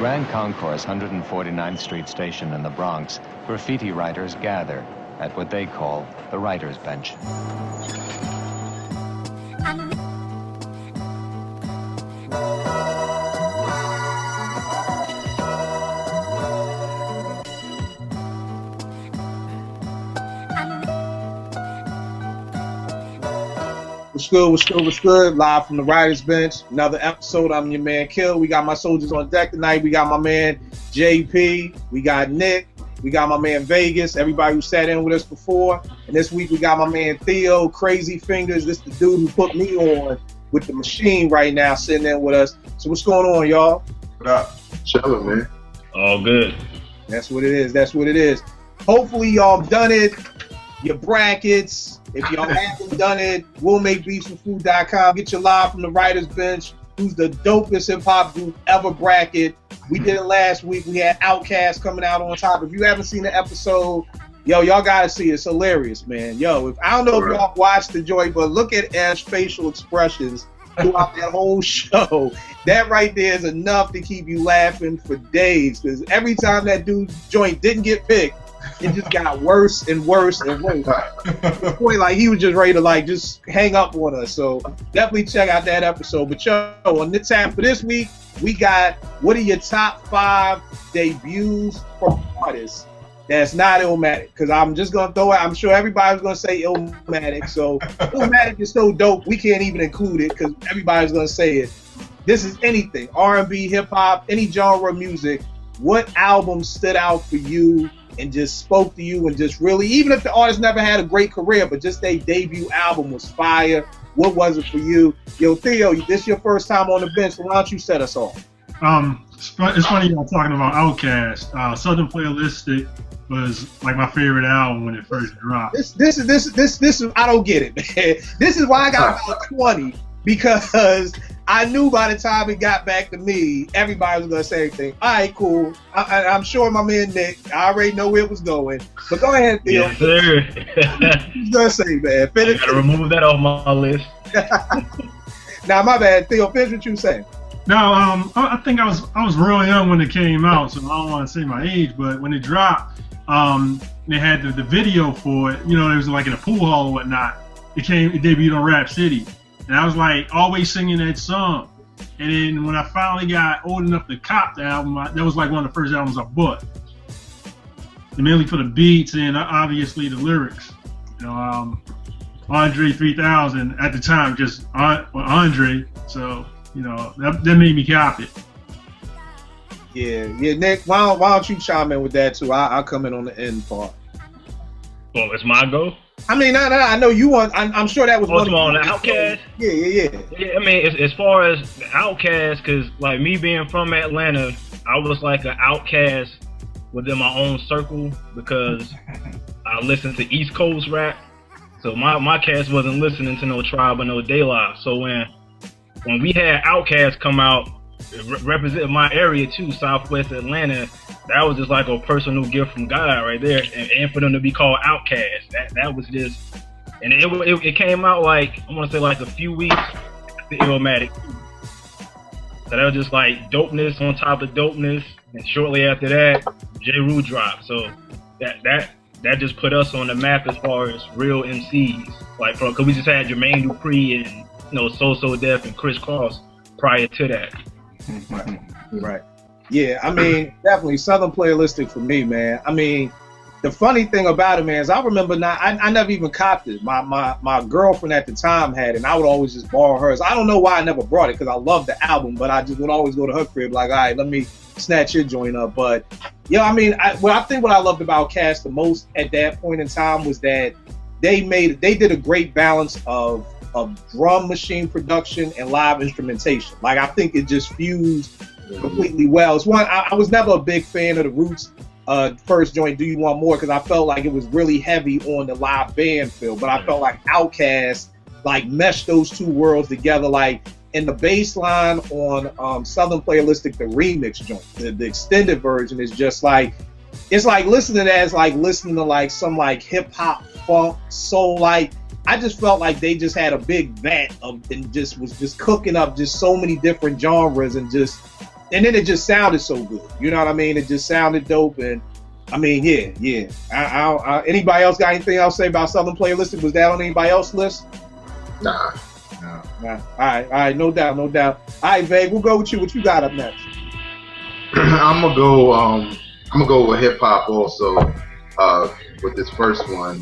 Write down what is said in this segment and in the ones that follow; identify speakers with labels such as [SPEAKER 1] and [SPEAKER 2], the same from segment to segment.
[SPEAKER 1] Grand Concourse 149th Street station in the Bronx, graffiti writers gather at what they call the writer's bench.
[SPEAKER 2] What's good, what's good, what's good? Live from the writer's bench. Another episode. I'm your man, Kill. We got my soldiers on deck tonight. We got my man, JP. We got Nick. We got my man, Vegas. Everybody who sat in with us before. And this week, we got my man, Theo, Crazy Fingers. This the dude who put me on with the machine right now, sitting in with us. So what's going on, y'all?
[SPEAKER 3] What up? Chilling, man.
[SPEAKER 4] All good.
[SPEAKER 2] That's what it is. That's what it is. Hopefully, y'all done it. Your brackets. If y'all haven't done it, willmakebeatswithfood.com. Get your live from the writer's bench. Who's the dopest hip hop group ever bracket? We did it last week. We had Outkast coming out on top. If you haven't seen the episode, yo, y'all gotta see it. It's hilarious, man. Yo, I don't know if y'all watched the joint, but look at Ash's facial expressions throughout that whole show. That right there is enough to keep you laughing for days. Because every time that dude's joint didn't get picked, it just got worse and worse and worse. To the point, like, he was just ready to, like, just hang up on us. So definitely check out that episode. But yo, on the tap for this week, we got, what are your top 5 debuts from artists that's not Illmatic? Because I'm just going to throw it. I'm sure everybody's going to say Illmatic. So Illmatic is so dope, we can't even include it because everybody's going to say it. This is anything, R&B, hip-hop, any genre of music. What album stood out for you and just spoke to you and just really, even if the artist never had a great career, but just their debut album was fire? What was it for you? Yo, Theo, this is your first time on the bench, so why don't you set us off?
[SPEAKER 5] It's funny y'all talking about Outkast. Southern Playalistic was like my favorite album when it first dropped.
[SPEAKER 2] This is I don't get it, man. This is why I got about 20, because I knew by the time it got back to me, everybody was going to say everything. All right, cool. I'm sure my man Nick, I already know where it was going. But go ahead, Theo.
[SPEAKER 4] Yes, sir.
[SPEAKER 2] Who's going to say, man? Finish.
[SPEAKER 4] I gotta remove that off my list.
[SPEAKER 2] Now, my bad. Theo, finish what you saying.
[SPEAKER 5] No, I think I was real young when it came out, so I don't want to say my age, but when it dropped, they had the video for it. You know, it was like in a pool hall or whatnot. It debuted on Rap City. And I was like always singing that song. And then when I finally got old enough to cop the album, that was like one of the first albums I bought. And mainly for the beats and obviously the lyrics. You know, Andre 3000 at the time, just Andre. So, you know, that made me cop it.
[SPEAKER 2] Yeah, Nick, why don't you chime in with that too? I'll come in on the end part.
[SPEAKER 4] Well, it's my go.
[SPEAKER 2] I mean, I know you want. I'm sure that was one
[SPEAKER 4] on the Outkast.
[SPEAKER 2] Yeah.
[SPEAKER 4] I mean, as far as Outkast, because like me being from Atlanta, I was like an Outkast within my own circle because I listened to East Coast rap. So my cast wasn't listening to no Tribe or no De La. So when we had Outkast come out, representing my area too, Southwest Atlanta, that was just like a personal gift from God right there, and for them to be called Outkast, that was just, and it came out like, I want to say like a few weeks after Illmatic. So that was just like dopeness on top of dopeness, and shortly after that, J. Rue dropped. So that just put us on the map as far as real MCs, like because we just had Jermaine Dupri and So Def and Chris Cross prior to that.
[SPEAKER 2] Right. Yeah, I mean, definitely Southern Playalistic for me, man. I mean, the funny thing about it, man, is I remember I never even copped it. My girlfriend at the time had it, and I would always just borrow hers. I don't know why I never brought it, because I love the album, but I just would always go to her crib like, all right, let me snatch your joint up. But, yeah, I mean, I think what I loved about Cash the most at that point in time was that they did a great balance of drum machine production and live instrumentation. Like, I think it just fused completely well. It's one I was never a big fan of the Roots first joint, Do You Want More, because I felt like it was really heavy on the live band feel, but I felt like Outkast like meshed those two worlds together. Like in the bass line on Southern Playalistic, the remix joint, the extended version is just like, it's like listening to that is like listening to like some like hip hop, funk, soul. Like I just felt like they just had a big vat of and just was just cooking up just so many different genres and just and then it just sounded so good. You know what I mean? It just sounded dope, and I mean, yeah. Anybody else got anything else to say about Southern Playalistic? Was that on anybody else's list?
[SPEAKER 3] Nah.
[SPEAKER 2] All right, no doubt. All right, Vague, we'll go with you. What you got up next?
[SPEAKER 3] I'm gonna go with hip hop also. With this first one,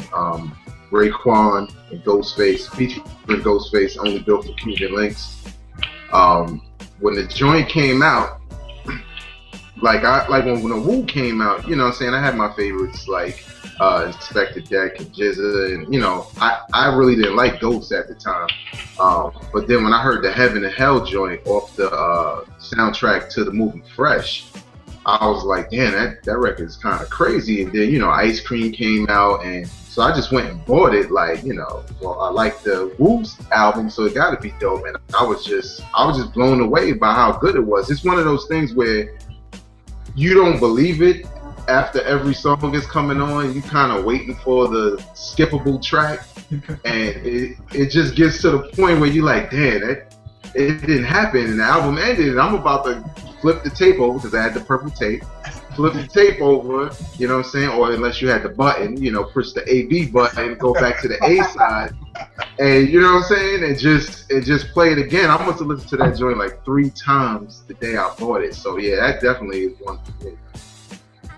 [SPEAKER 3] Raekwon and Ghostface, featuring Ghostface, Only Built for Cuban Links. When the joint came out, like when the Wu came out, you know what I'm saying, I had my favorites like Inspector Deck and Jizza, and you know, I really didn't like Ghost at the time. But then when I heard the Heaven and Hell joint off the soundtrack to the movie Fresh, I was like, damn, that record is kind of crazy. And then, you know, Ice Cream came out, and so I just went and bought it. Like, you know, well, I like the Woo's album, so it got to be dope. And I was just blown away by how good it was. It's one of those things where you don't believe it after every song is coming on. You kind of waiting for the skippable track, and it just gets to the point where you're like, damn, it didn't happen. And the album ended, and I'm about to flip the tape over because I had the purple tape. Flip the tape over, you know what I'm saying? Or unless you had the button, you know, push the A-B button, go back to the A side, and you know what I'm saying? And just play it again. I must have listened to that joint like 3 times the day I bought it. So yeah, that definitely is one for me.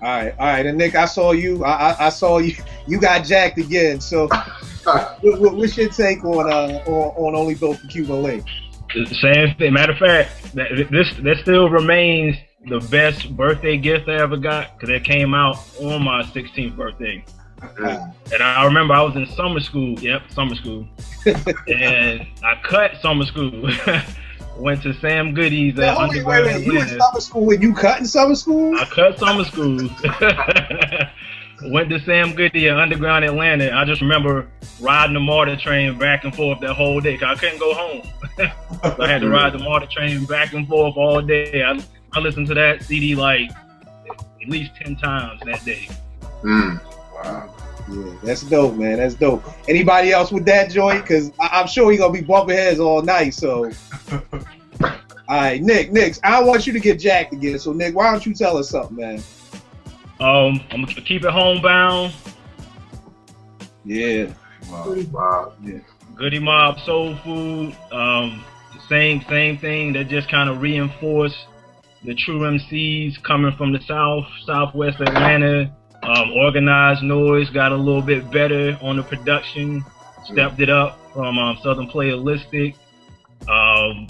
[SPEAKER 2] All right. And Nick, I saw you. I saw you. You got jacked again. So, what's your take on Only Built for Cuban Link?
[SPEAKER 4] Same thing. Matter of fact, that still remains the best birthday gift I ever got because it came out on my 16th birthday. And I remember I was in summer school. Yep, summer school. And I cut summer school. Went to Sam Goody's underground.
[SPEAKER 2] Wait. You in summer school and you cut in summer school?
[SPEAKER 4] I cut summer school. Went to Sam Goody at Underground Atlanta. I just remember riding the MARTA train back and forth that whole day because I couldn't go home. So I had to ride the MARTA train back and forth all day. I listened to that CD like at least 10 times that day.
[SPEAKER 3] Wow.
[SPEAKER 2] Yeah, that's dope, man. That's dope. Anybody else with that joint? Because I'm sure he's going to be bumping heads all night. So, all right, Nick, I don't want you to get jacked again. So, Nick, why don't you tell us something, man?
[SPEAKER 4] I'm gonna keep it homebound.
[SPEAKER 2] Yeah.
[SPEAKER 3] Wow. Yeah.
[SPEAKER 4] Goody Mob, Soul Food. Same thing. That just kind of reinforced the true MCs coming from the Southwest Atlanta. Organized Noise got a little bit better on the production. Stepped it up from Southern Playalistic. I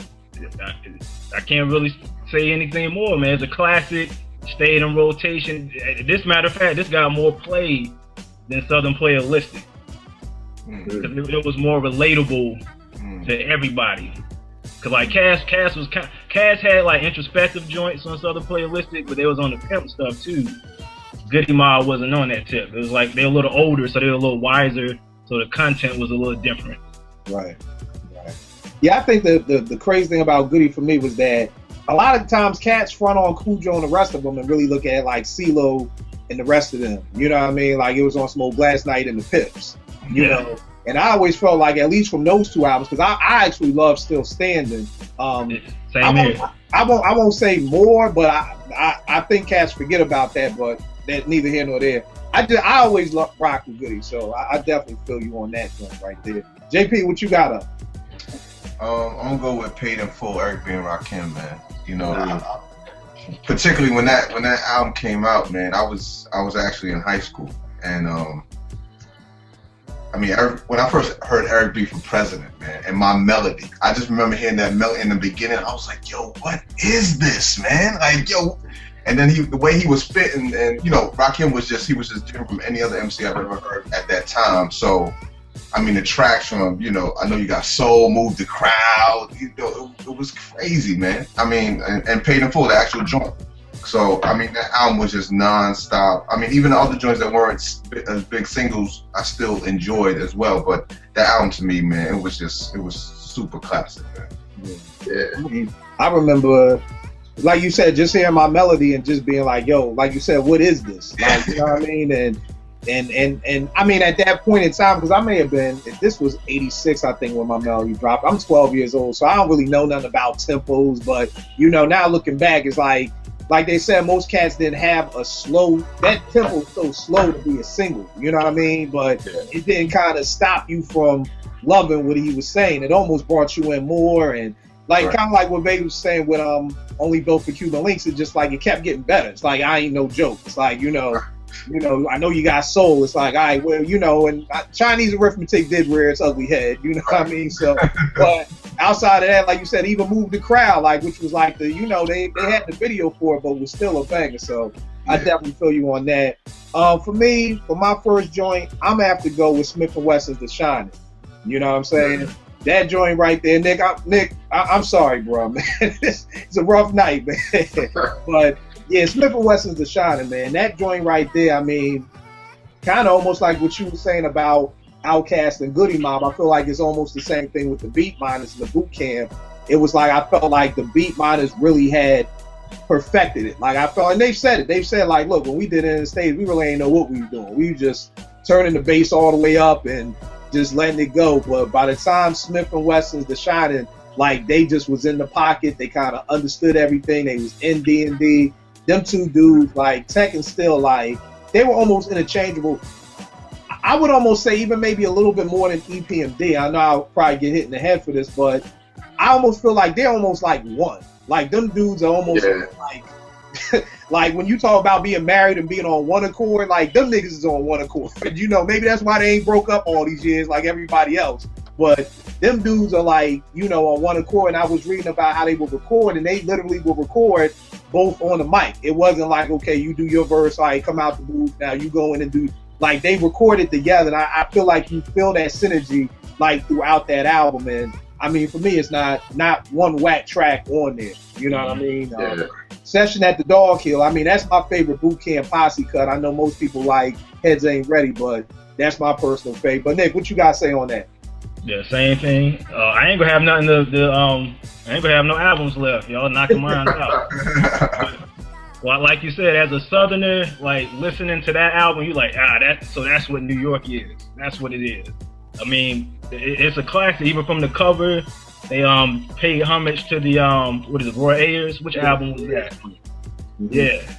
[SPEAKER 4] can't really say anything more, man. It's a classic. Stayed in rotation. This matter of fact, this got more play than Southern Playalistic because it was more relatable to everybody. Cause like Cass had like introspective joints on Southern Playalistic, but they was on the pimp stuff too. Goody Mob wasn't on that tip. It was like they're a little older, so they're a little wiser, so the content was a little different.
[SPEAKER 2] Right. Yeah, I think the crazy thing about Goody for me was that a lot of times cats front on Cujo and the rest of them and really look at like CeeLo and the rest of them. You know what I mean? Like it was on some old Glass Night and the Pips. You know? And I always felt like, at least from those 2 albums, because I actually love Still Standing.
[SPEAKER 4] Same here.
[SPEAKER 2] I won't say more, but I think cats forget about that, but that's neither here nor there. I always rock with Goody, so I definitely feel you on that joint right there. JP, what you got up?
[SPEAKER 6] I'm gonna go with Paid in Full, Eric B. and Rakim, man. You know, particularly when that album came out, man. I was actually in high school, and I mean, when I first heard Eric B. for President, man, and My Melody, I just remember hearing that melody in the beginning. I was like, yo, what is this, man? Like, yo. And then the way he was spitting, and you know, Rakim was just different from any other MC I've ever heard at that time. So, I mean, the tracks from, you know, I Know You Got Soul, Move the Crowd, you know, it was crazy, man. I mean, and Paid in Full, the actual joint. So, I mean, that album was just non-stop. I mean, even the other joints that weren't as big singles, I still enjoyed as well. But that album to me, man, it was super classic, man.
[SPEAKER 2] Yeah. I remember, like you said, just hearing My Melody and just being like, yo, like you said, what is this? Like, you know what I mean? And And I mean, at that point in time, because I may have been, if this was 86, I think, when my melody dropped. I'm 12 years old, so I don't really know nothing about tempos. But, you know, now looking back, it's like they said, most cats didn't have a slow, that tempo was so slow to be a single, you know what I mean? But it didn't kind of stop you from loving what he was saying. It almost brought you in more. And like, kind of like what Vega was saying with Only Built for Cuban Links, it's just like it kept getting better. It's like, I ain't no joke. It's like, you know, I know you got soul. It's like, all right, well, you know, and Chinese arithmetic did rear its ugly head, you know what I mean? So, but outside of that, like you said, even moved the crowd, like, which was like the, you know, they had the video for it, but it was still a banger. So I definitely feel you on that. For me, for my first joint, I'm gonna have to go with Smith & Wesson's The Shining. You know what I'm saying? That joint right there, Nick. I'm sorry, bro, man. It's a rough night, man. But yeah, Smith & Wesson's The Shining, man. That joint right there, I mean, kind of almost like what you were saying about Outkast and Goody Mob. I feel like it's almost the same thing with the Beat Miners and the Boot Camp. It was like, I felt like the Beat Miners really had perfected it. Like, I felt, and they've said it. They've said, like, look, when we did it in the stage, we really ain't know what we were doing. We were just turning the bass all the way up and just letting it go. But by the time Smith & Wesson's The Shining, like, they just was in the pocket. They kind of understood everything. They was in D&D. Them two dudes, like, Tech and Still, like, they were almost interchangeable. I would almost say even maybe a little bit more than EPMD. I know I'll probably get hit in the head for this, but I almost feel like they're almost like one. Like, them dudes are almost like, like, when you talk about being married and being on one accord, like, them niggas is on one accord. You know, maybe that's why they ain't broke up all these years like everybody else. But them dudes are like, you know, on one accord. And I was reading about how they would record, and they literally would record both on the mic. It wasn't like, okay, you do your verse, all right, come out the booth, now you go in and do, like, they recorded together. And I feel like you feel that synergy, like, throughout that album. And I mean, for me, it's not one whack track on there. You know what I mean? Session at the Dog Hill, I mean, that's my favorite Boot Camp Posse cut. I know most people like Heads Ain't Ready, but that's my personal favorite. But Nick, what you got to say on that?
[SPEAKER 4] Yeah, same thing. I ain't gonna have nothing I ain't gonna have no albums left. Y'all knocking mine out. Well, like you said, as a Southerner, like, listening to that album, you like, that's what New York is. That's what it is. I mean, it's a classic. Even from the cover, they paid homage to the what is it, Roy Ayers? Which album was that? Mm-hmm. Yeah.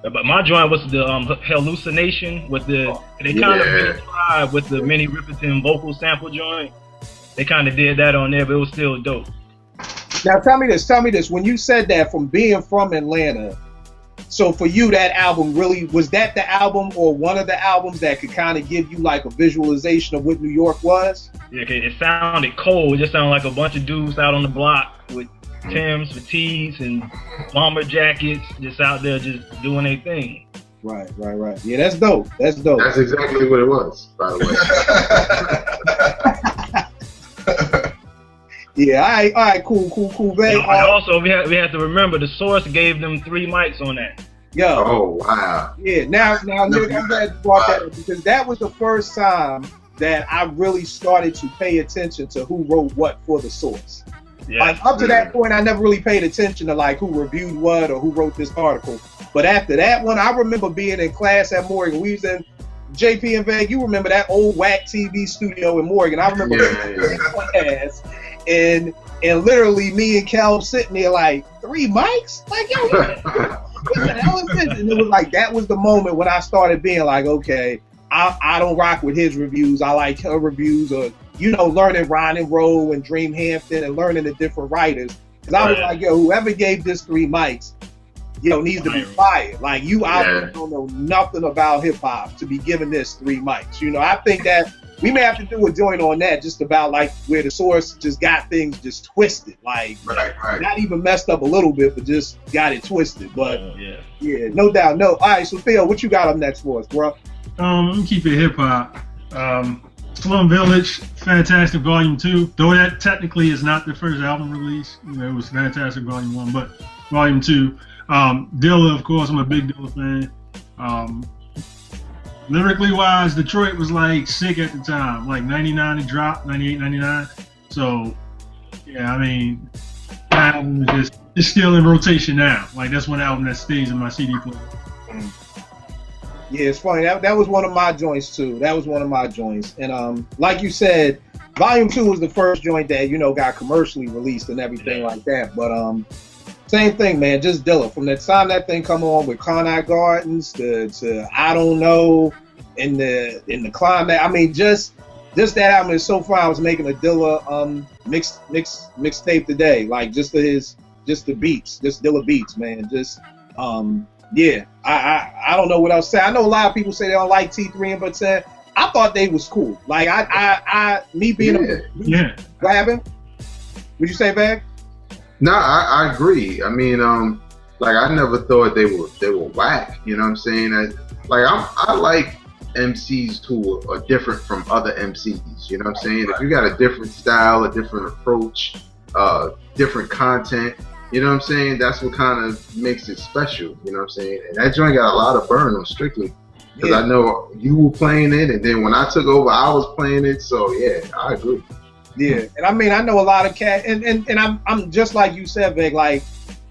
[SPEAKER 4] But my joint was the Hallucination with the, they kind of tried with the Minnie Riperton vocal sample joint. They kind of did that on there, but it was still dope.
[SPEAKER 2] Now tell me this. When you said that, from being from Atlanta, so for you, that album really, was that the album or one of the albums that could kind of give you like a visualization of what New York was?
[SPEAKER 4] Yeah, it sounded cold. It just sounded like a bunch of dudes out on the block with Timbs, fatigues, and bomber jackets, just out there just doing their thing.
[SPEAKER 2] Right. Yeah, that's dope. That's
[SPEAKER 3] exactly what it was, by the
[SPEAKER 2] way. Yeah, all right, cool.
[SPEAKER 4] And also, we have to remember the Source gave them 3 mics on that.
[SPEAKER 2] Yo.
[SPEAKER 3] Oh, wow.
[SPEAKER 2] Yeah, now Nick, I'm glad you brought that up, because that was the first time that I really started to pay attention to who wrote what for the Source. Yeah. Like, up to that point, I never really paid attention to like who reviewed what or who wrote this article. But after that one, I remember being in class at Morgan. We was in JP and Veg. You remember that old whack TV studio in Morgan? I remember class, and literally me and Cal sitting there like, 3 mics? Like, yo, what the hell is this? And it was like, that was the moment when I started being like, okay, I don't rock with his reviews. I like her reviews, or, you know, learning Ron and Rowe and Dream Hampton and learning the different writers. Because I was like, yo, whoever gave this 3 mics, you know, needs to be fired. Like, you don't know nothing about hip hop to be giving this 3 mics. You know, I think that we may have to do a joint on that, just about like where the Source just got things just twisted. Like, not even messed up a little bit, but just got it twisted. But yeah, no doubt. No. All right, so Theo, what you got up next for us, bro?
[SPEAKER 5] Let me keep it hip hop. Slum Village, Fantastic Volume 2. Though that technically is not the first album release. You know, it was Fantastic Volume 1, but Volume 2. Dilla, of course, I'm a big Dilla fan. Lyrically wise, Detroit was like sick at the time. Like 99 it dropped, 98, 99. So yeah, I mean, that album is it's still in rotation now. Like, that's one album that stays in my CD player.
[SPEAKER 2] Yeah, it's funny. That was one of my joints too. That was one of my joints. And like you said, Volume 2 was the first joint that, you know, got commercially released and everything like that. But same thing, man. Just Dilla. From the time that thing come on with Conrad Gardens to I Don't Know in the climate. I mean, just that album is so fun. I was making a Dilla mixtape today, like just the beats, just Dilla beats, man. Just yeah. I don't know what else to say. I know a lot of people say they don't like T3 and but I thought they was cool. Like me being
[SPEAKER 5] yeah.
[SPEAKER 2] What happened? Would you say, Vag?
[SPEAKER 3] No, I agree. I mean, like I never thought they were whack. You know what I'm saying? I like MCs who are different from other MCs. You know what I'm saying? If you got a different style, a different approach, different content, you know what I'm saying? That's what kind of makes it special. You know what I'm saying? And that joint got a lot of burn on Strictly. Because I know you were playing it, and then when I took over, I was playing it. So yeah, I agree.
[SPEAKER 2] Yeah, and I mean, I know a lot of cats, and I'm just like you said, Vic. Like,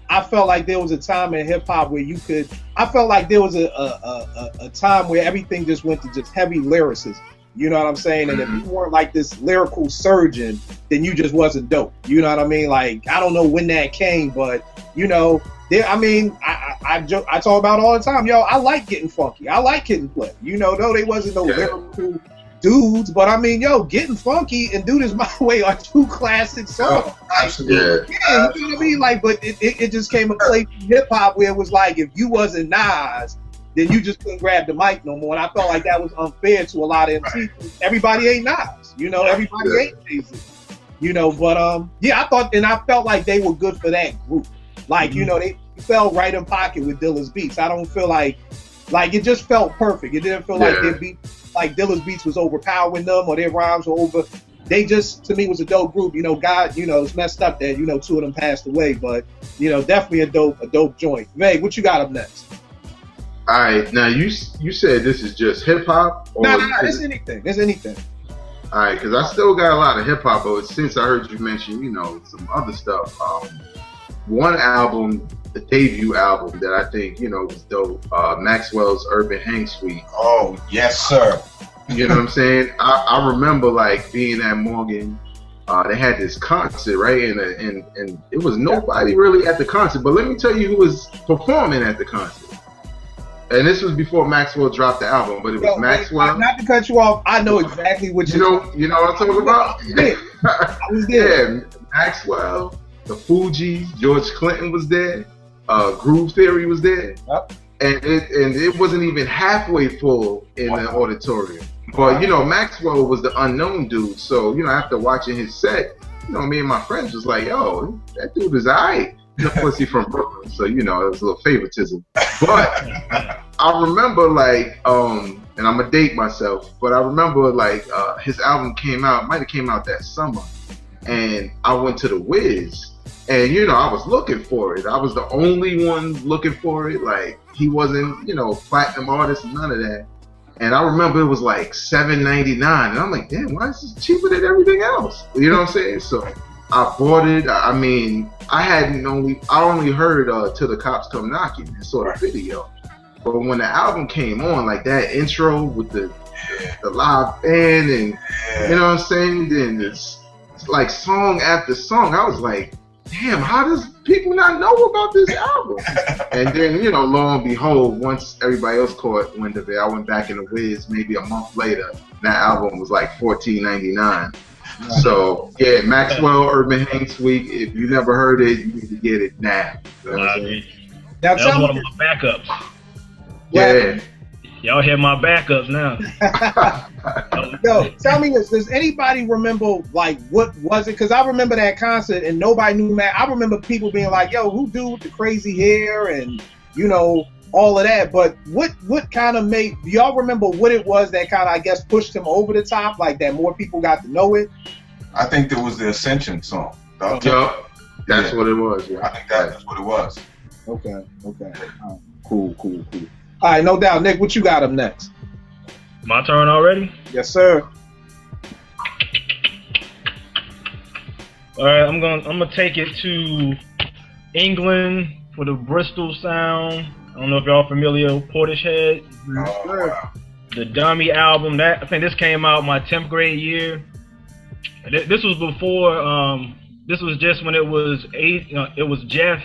[SPEAKER 2] I felt like there was a time in hip hop where you could. I felt like there was a time where everything just went to just heavy lyricism. You know what I'm saying? And if you weren't like this lyrical surgeon, then you just wasn't dope. You know what I mean? Like, I don't know when that came, but you know. I mean, I talk about it all the time. Yo, I like getting funky. I like Kid and Play. You know, though they wasn't no lyrical dudes, but I mean, yo, Getting Funky and Do This My Way are two classic songs.
[SPEAKER 6] Oh, absolutely.
[SPEAKER 2] Yeah, you know what I mean? Like, but it just came a place in hip hop where it was like, if you wasn't Nas, then you just couldn't grab the mic no more. And I felt like that was unfair to a lot of MCs. Everybody ain't Nas. You know, everybody ain't Jay-Z. You know, but yeah, I felt like they were good for that group. Like, you know, they fell right in pocket with Dilla's beats. I don't feel like it just felt perfect. It didn't feel like their beat, like Dilla's beats was overpowering them or their rhymes were over. They just, to me, was a dope group. You know, God, you know, it's messed up that, you know, two of them passed away, but, you know, definitely a dope joint. Meg, what you got up next?
[SPEAKER 3] All right, now you said this is just hip hop?
[SPEAKER 2] No, it's anything. It's anything.
[SPEAKER 3] All right, because I still got a lot of hip hop, but since I heard you mention, you know, some other stuff, one album, the debut album that I think, you know, was dope, Maxwell's Urban Hang Suite.
[SPEAKER 6] Oh, yes, sir.
[SPEAKER 3] You know what I'm saying? I remember like being at Morgan. They had this concert, right? And it was nobody really at the concert. But let me tell you who was performing at the concert. And this was before Maxwell dropped the album, but it was Maxwell.
[SPEAKER 2] Not to cut you off, I know exactly what
[SPEAKER 3] you know. You know what I'm talking about?
[SPEAKER 2] I was there.
[SPEAKER 3] Yeah, Maxwell, the Fugees, George Clinton was there. Groove Theory was there.
[SPEAKER 2] Yep.
[SPEAKER 3] And it wasn't even halfway full in the auditorium. But, you know, Maxwell was the unknown dude. So, you know, after watching his set, you know, me and my friends was like, yo, that dude is alright. Plus, he's from Brooklyn. So, you know, it was a little favoritism. But I remember, like, and I'm going to date myself, but I remember, like, his album might have came out that summer. And I went to the Wiz. And, you know, I was looking for it. I was the only one looking for it. Like, he wasn't, you know, platinum artist, none of that. And I remember it was like $7.99. And I'm like, damn, why is this cheaper than everything else? You know what I'm saying? So I bought it. I mean, I only heard Till the Cops Come Knocking and saw the video. But when the album came on, like that intro with the live band and, you know what I'm saying? Then it's like song after song. I was like, damn, how does people not know about this album? And then, you know, lo and behold, once everybody else caught wind of it, I went back in the Wiz maybe a month later. That album was like $14.99. So, yeah, Maxwell Urban Hang Suite. If you never heard it, you need to get it now. You know what I'm saying?
[SPEAKER 2] Now,
[SPEAKER 4] that was one of my backups.
[SPEAKER 3] Yeah.
[SPEAKER 4] Y'all hear my backups now.
[SPEAKER 2] Yo, tell me this. Does anybody remember, like, what was it? Because I remember that concert and nobody knew, man. I remember people being like, yo, who dude with the crazy hair and, you know, all of that. But what kind of do y'all remember what it was that kind of, I guess, pushed him over the top, like that more people got to know it?
[SPEAKER 6] I think there was the Ascension song.
[SPEAKER 3] Yo, that's what it was. Yeah.
[SPEAKER 6] I think that's what it was.
[SPEAKER 2] Okay. Cool. All right, no doubt. Nick, what you got up next?
[SPEAKER 4] My turn already?
[SPEAKER 2] Yes, sir.
[SPEAKER 4] All right, I'm gonna take it to England for the Bristol sound. I don't know if y'all familiar with Portishead.
[SPEAKER 6] Oh, wow.
[SPEAKER 4] The Dummy album, that I think this came out my 10th grade year. This was before. This was just when it was it was Jeff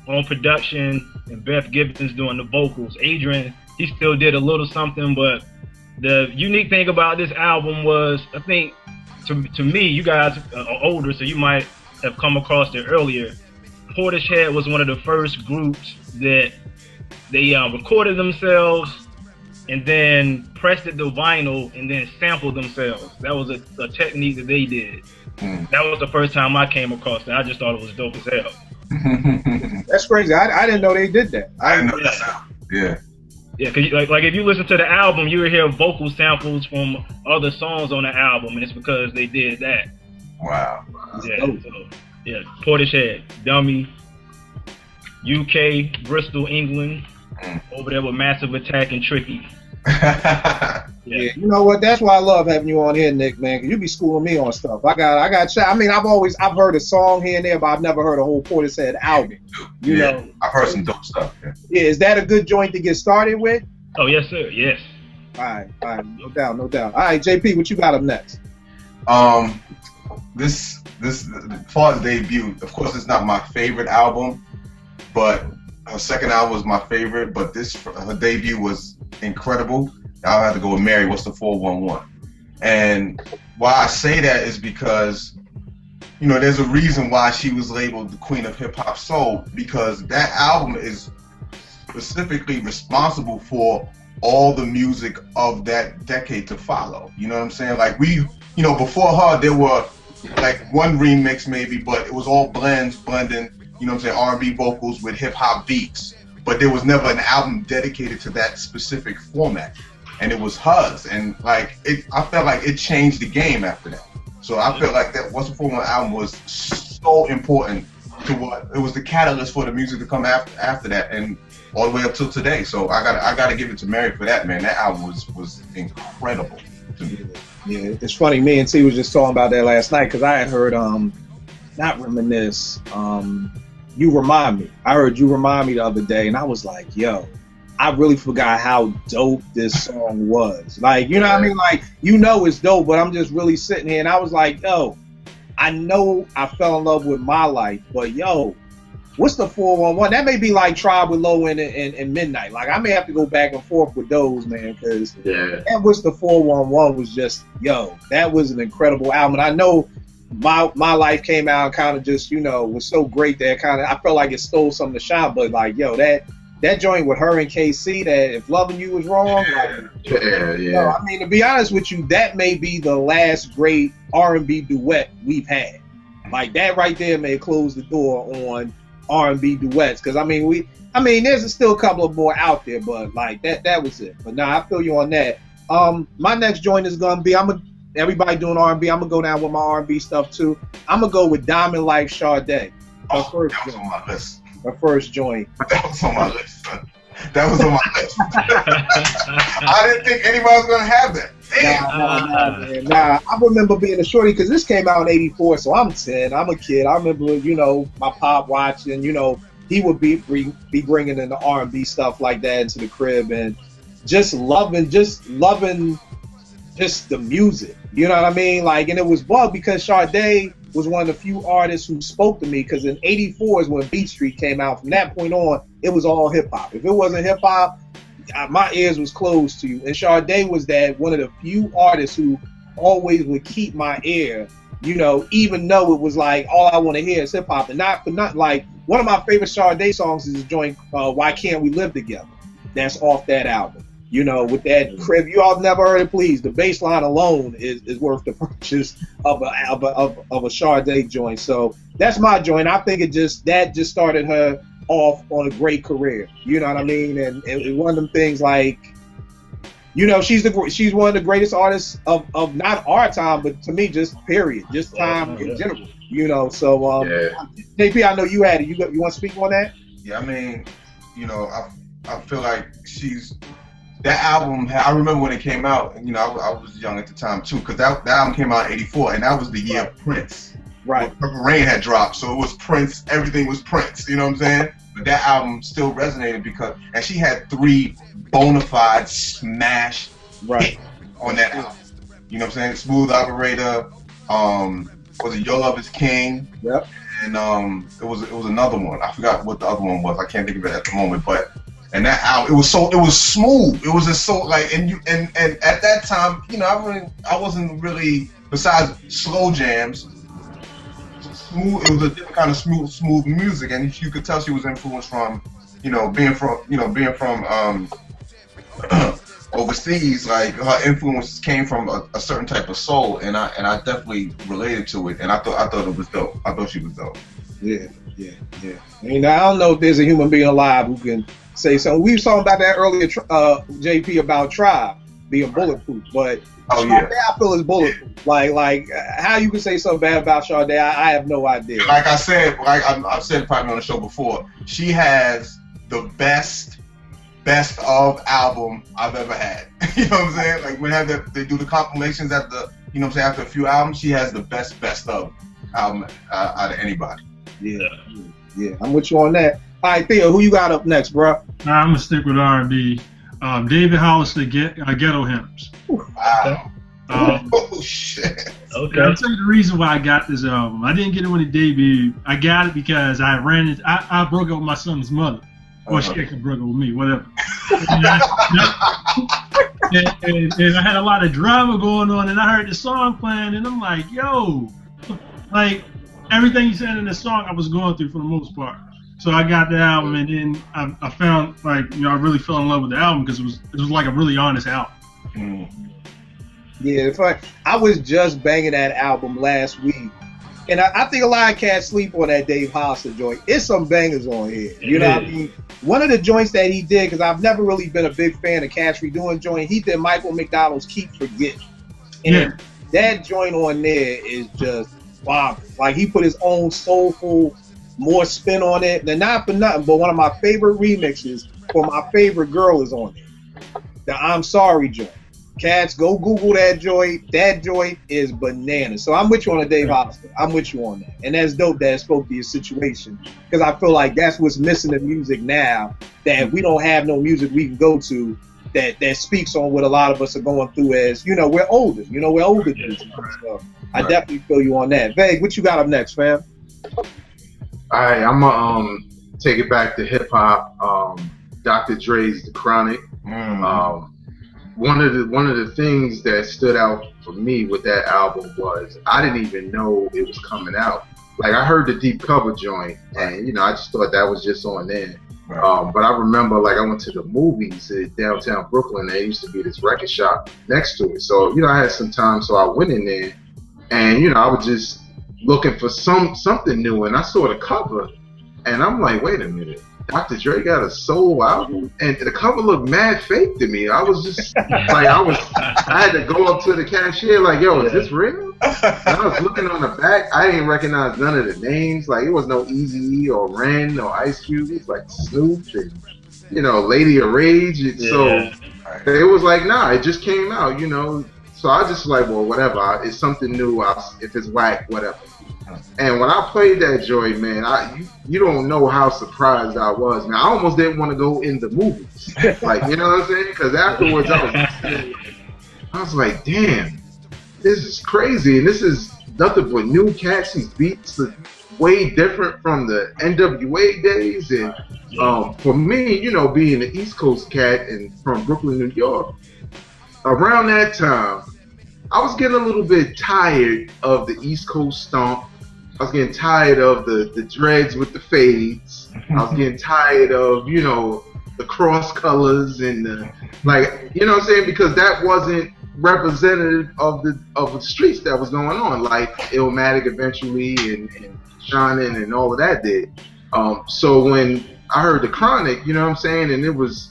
[SPEAKER 4] on production and Beth Gibbons doing the vocals. Adrian, he still did a little something, but the unique thing about this album was, I think, to me, you guys are older, so you might have come across it earlier. Portishead was one of the first groups that they recorded themselves and then pressed it to vinyl and then sampled themselves. That was a technique that they did. That was the first time I came across that. I just thought it was dope as hell.
[SPEAKER 2] That's crazy. I didn't know they did that.
[SPEAKER 6] I didn't know that. Yeah.
[SPEAKER 4] Yeah, cause like if you listen to the album, you will hear vocal samples from other songs on the album, and it's because they did that.
[SPEAKER 6] Wow.
[SPEAKER 4] Yeah. So, yeah. Portishead, Dummy, UK, Bristol, England, over there with Massive Attack and Tricky.
[SPEAKER 2] Yeah, you know what? That's why I love having you on here, Nick, man. Cause you be schooling me on stuff. I got. I mean, I've heard a song here and there, but I've never heard a whole Portishead album. You know,
[SPEAKER 6] I've heard some dope stuff.
[SPEAKER 2] Yeah, is that a good joint to get started with?
[SPEAKER 4] Oh yes, sir. Yes.
[SPEAKER 2] All right, no doubt. All right, JP, what you got up next?
[SPEAKER 6] This as far as debut, of course, it's not my favorite album, but her second album was my favorite. But her debut was incredible. I'll have to go with Mary. What's the 411? And why I say that is because, you know, there's a reason why she was labeled the Queen of Hip Hop Soul, because that album is specifically responsible for all the music of that decade to follow. You know what I'm saying? Like before her, there were like one remix maybe, but it was all blending, you know what I'm saying, R&B vocals with hip hop beats. But there was never an album dedicated to that specific format. And it was hers, and I felt like it changed the game after that. So I felt like that What's the 411 album was so important to what it was the catalyst for the music to come after that, and all the way up till today. So I gotta give it to Mary for that, man. That album was incredible to me.
[SPEAKER 2] Yeah, it's funny. Me and T was just talking about that last night because I had heard not Reminisce, You Remind Me. I heard You Remind Me the other day, and I was like, yo, I really forgot how dope this song was. Like, you know what I mean? Like, you know it's dope, but I'm just really sitting here and I was like, yo, I know I fell in love with My Life, but yo, what's the 411? That may be like Tribe with Low and Midnight. Like, I may have to go back and forth with those, man, because that What's the 411 was just, yo, that was an incredible album. And I know My Life came out kind of just, you know, was so great that I felt like it stole some of the shine, but like, yo, that joint with her and KC, that If Loving You Was Wrong, like, I mean, to be honest with you, that may be the last great R&B duet we've had. Like, that right there may close the door on R&B duets, because I mean, there's still a couple of more out there, but like that was it. But nah, I feel you on that. My next joint is gonna be everybody doing R&B. I'm gonna go down with my R&B stuff too. I'm gonna go with Diamond Life Sade.
[SPEAKER 6] That was on my list.
[SPEAKER 2] Her first joint.
[SPEAKER 6] That was on my list. That was on my list. I didn't think anybody was gonna have that.
[SPEAKER 2] Nah, I remember being a shorty because this came out in '84, so I'm 10. I'm a kid. I remember, you know, my pop watching. You know, he would be bringing in the R&B stuff like that into the crib, and just loving the music. You know what I mean? Like, and it was bug because Sade was one of the few artists who spoke to me, because in '84 is when Beat Street came out. From that point on, it was all hip hop. If it wasn't hip hop, my ears was closed to you. And Sade was one of the few artists who always would keep my ear, you know, even though it was like all I want to hear is hip hop. And not like one of my favorite Sade songs is the joint Why Can't We Live Together? That's off that album. You know, with that crib, you all never heard it. Please, the bass line alone is worth the purchase of a Sade joint. So that's my joint. I think that just started her off on a great career. You know what I mean? And one of them things, like, you know, she's one of the greatest artists of not our time, but to me, just period, just time in general. You know, so JP, I know you had it. You want to speak on that?
[SPEAKER 6] Yeah, I mean, you know, I feel like that album, I remember when it came out, and you know, I was young at the time too, because that album came out in '84, and that was the year of Prince.
[SPEAKER 2] Right.
[SPEAKER 6] Purple Rain had dropped, so it was Prince. Everything was Prince. You know what I'm saying? but that album still resonated and she had 3 bona fide smash hits on that album. You know what I'm saying? Smooth Operator, was it Your Love Is King?
[SPEAKER 2] Yep.
[SPEAKER 6] And it was another one. I forgot what the other one was. I can't think of it at the moment. But and that album, it was smooth. It was just so like and at that time, you know, I wasn't really, besides slow jams, smooth. It was a different kind of smooth music, and you could tell she was influenced from, being from overseas. Like her influence came from a certain type of soul, and I definitely related to it, and I thought it was dope. I thought she was dope.
[SPEAKER 2] Yeah. I mean, I don't know if there's a human being alive who can say something. We were talking about that earlier, JP, about Tribe being bulletproof, but Sade, I feel is bulletproof. Like how you can say something bad about Sade, I have no idea.
[SPEAKER 6] Like I said, I've said it probably on the show before, she has the best of album I've ever had. You know what I'm saying? Like when they do the compilations after a few albums, she has the best of album out of anybody.
[SPEAKER 2] Yeah, I'm with you on that. All right, Theo, who you got up next, bro?
[SPEAKER 5] Nah, I'm gonna stick with R&B. David Hollister, Ghetto Hymns.
[SPEAKER 6] Wow. Oh shit.
[SPEAKER 5] Okay. I'll tell you the reason why I got this album. I didn't get it when it debuted. I got it because I broke up with my son's mother. Or she actually broke up with me, whatever. And I had a lot of drama going on, and I heard the song playing, and I'm like, yo, like everything he said in the song, I was going through for the most part. So I got the album, and then I found, like, I really fell in love with the album because it was like a really honest album.
[SPEAKER 2] Yeah, it's like I was just banging that album last week, and I think a lot of cats sleep on that Dave Hollister joint. It's some bangers on here. You know what I mean? One of the joints that he did, because I've never really been a big fan of cats redoing joint, he did Michael McDonald's Keep Forgetting. And that joint on there is just wow. Like he put his own soulful, more spin on it. And not for nothing, but one of my favorite remixes for my favorite girl is on it. The I'm Sorry joint. Cats, go Google that joint. That joint is bananas. So I'm with you on the Dave Hollister. I'm with you on that. And that's dope that it spoke to your situation. Because I feel like that's what's missing in music now, that we don't have no music we can go to that speaks on what a lot of us are going through as, we're older. We're older dudes. So I definitely feel you on that. Vague, what you got up next, fam?
[SPEAKER 3] All right, I'm going to take it back to hip-hop. Dr. Dre's The Chronic. One of the things that stood out for me with that album was I didn't even know it was coming out. Like I heard the deep cover joint, and I just thought that was just on there. But I remember, like, I went to the movies in downtown Brooklyn. There used to be this record shop next to it. So I had some time, so I went in there, and I was just looking for something new, and I saw the cover, and I'm like, wait a minute. Dr. Dre got a soul album, and the cover looked mad fake to me. I was just like, I had to go up to the cashier like, yo, is this real? And I was looking on the back. I didn't recognize none of the names. Like, it was no Eazy-E or Ren or Ice Cube. It was like Snoop and, Lady of Rage. And so it was like, nah, it just came out, So I just like, well, whatever. It's something new. If it's whack, whatever. And when I played that joint, man, you don't know how surprised I was, man. I almost didn't want to go in the movies, like, you know what I'm saying? Because afterwards, I was like, damn, this is crazy, and this is nothing but new cats. These beats are way different from the NWA days, and for me, being an East Coast cat and from Brooklyn, New York, around that time, I was getting a little bit tired of the East Coast stomp. I was getting tired of the dreads with the fades. I was getting tired of, the cross colors and the, like, you know what I'm saying? Because that wasn't representative of the streets that was going on, like Illmatic eventually and Shining and all of that did. So when I heard The Chronic, you know what I'm saying? And it was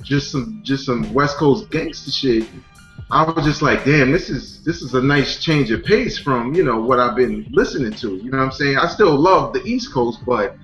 [SPEAKER 3] just some West Coast gangster shit. I was just like, damn, this is a nice change of pace from, what I've been listening to. You know what I'm saying? I still love the East Coast, but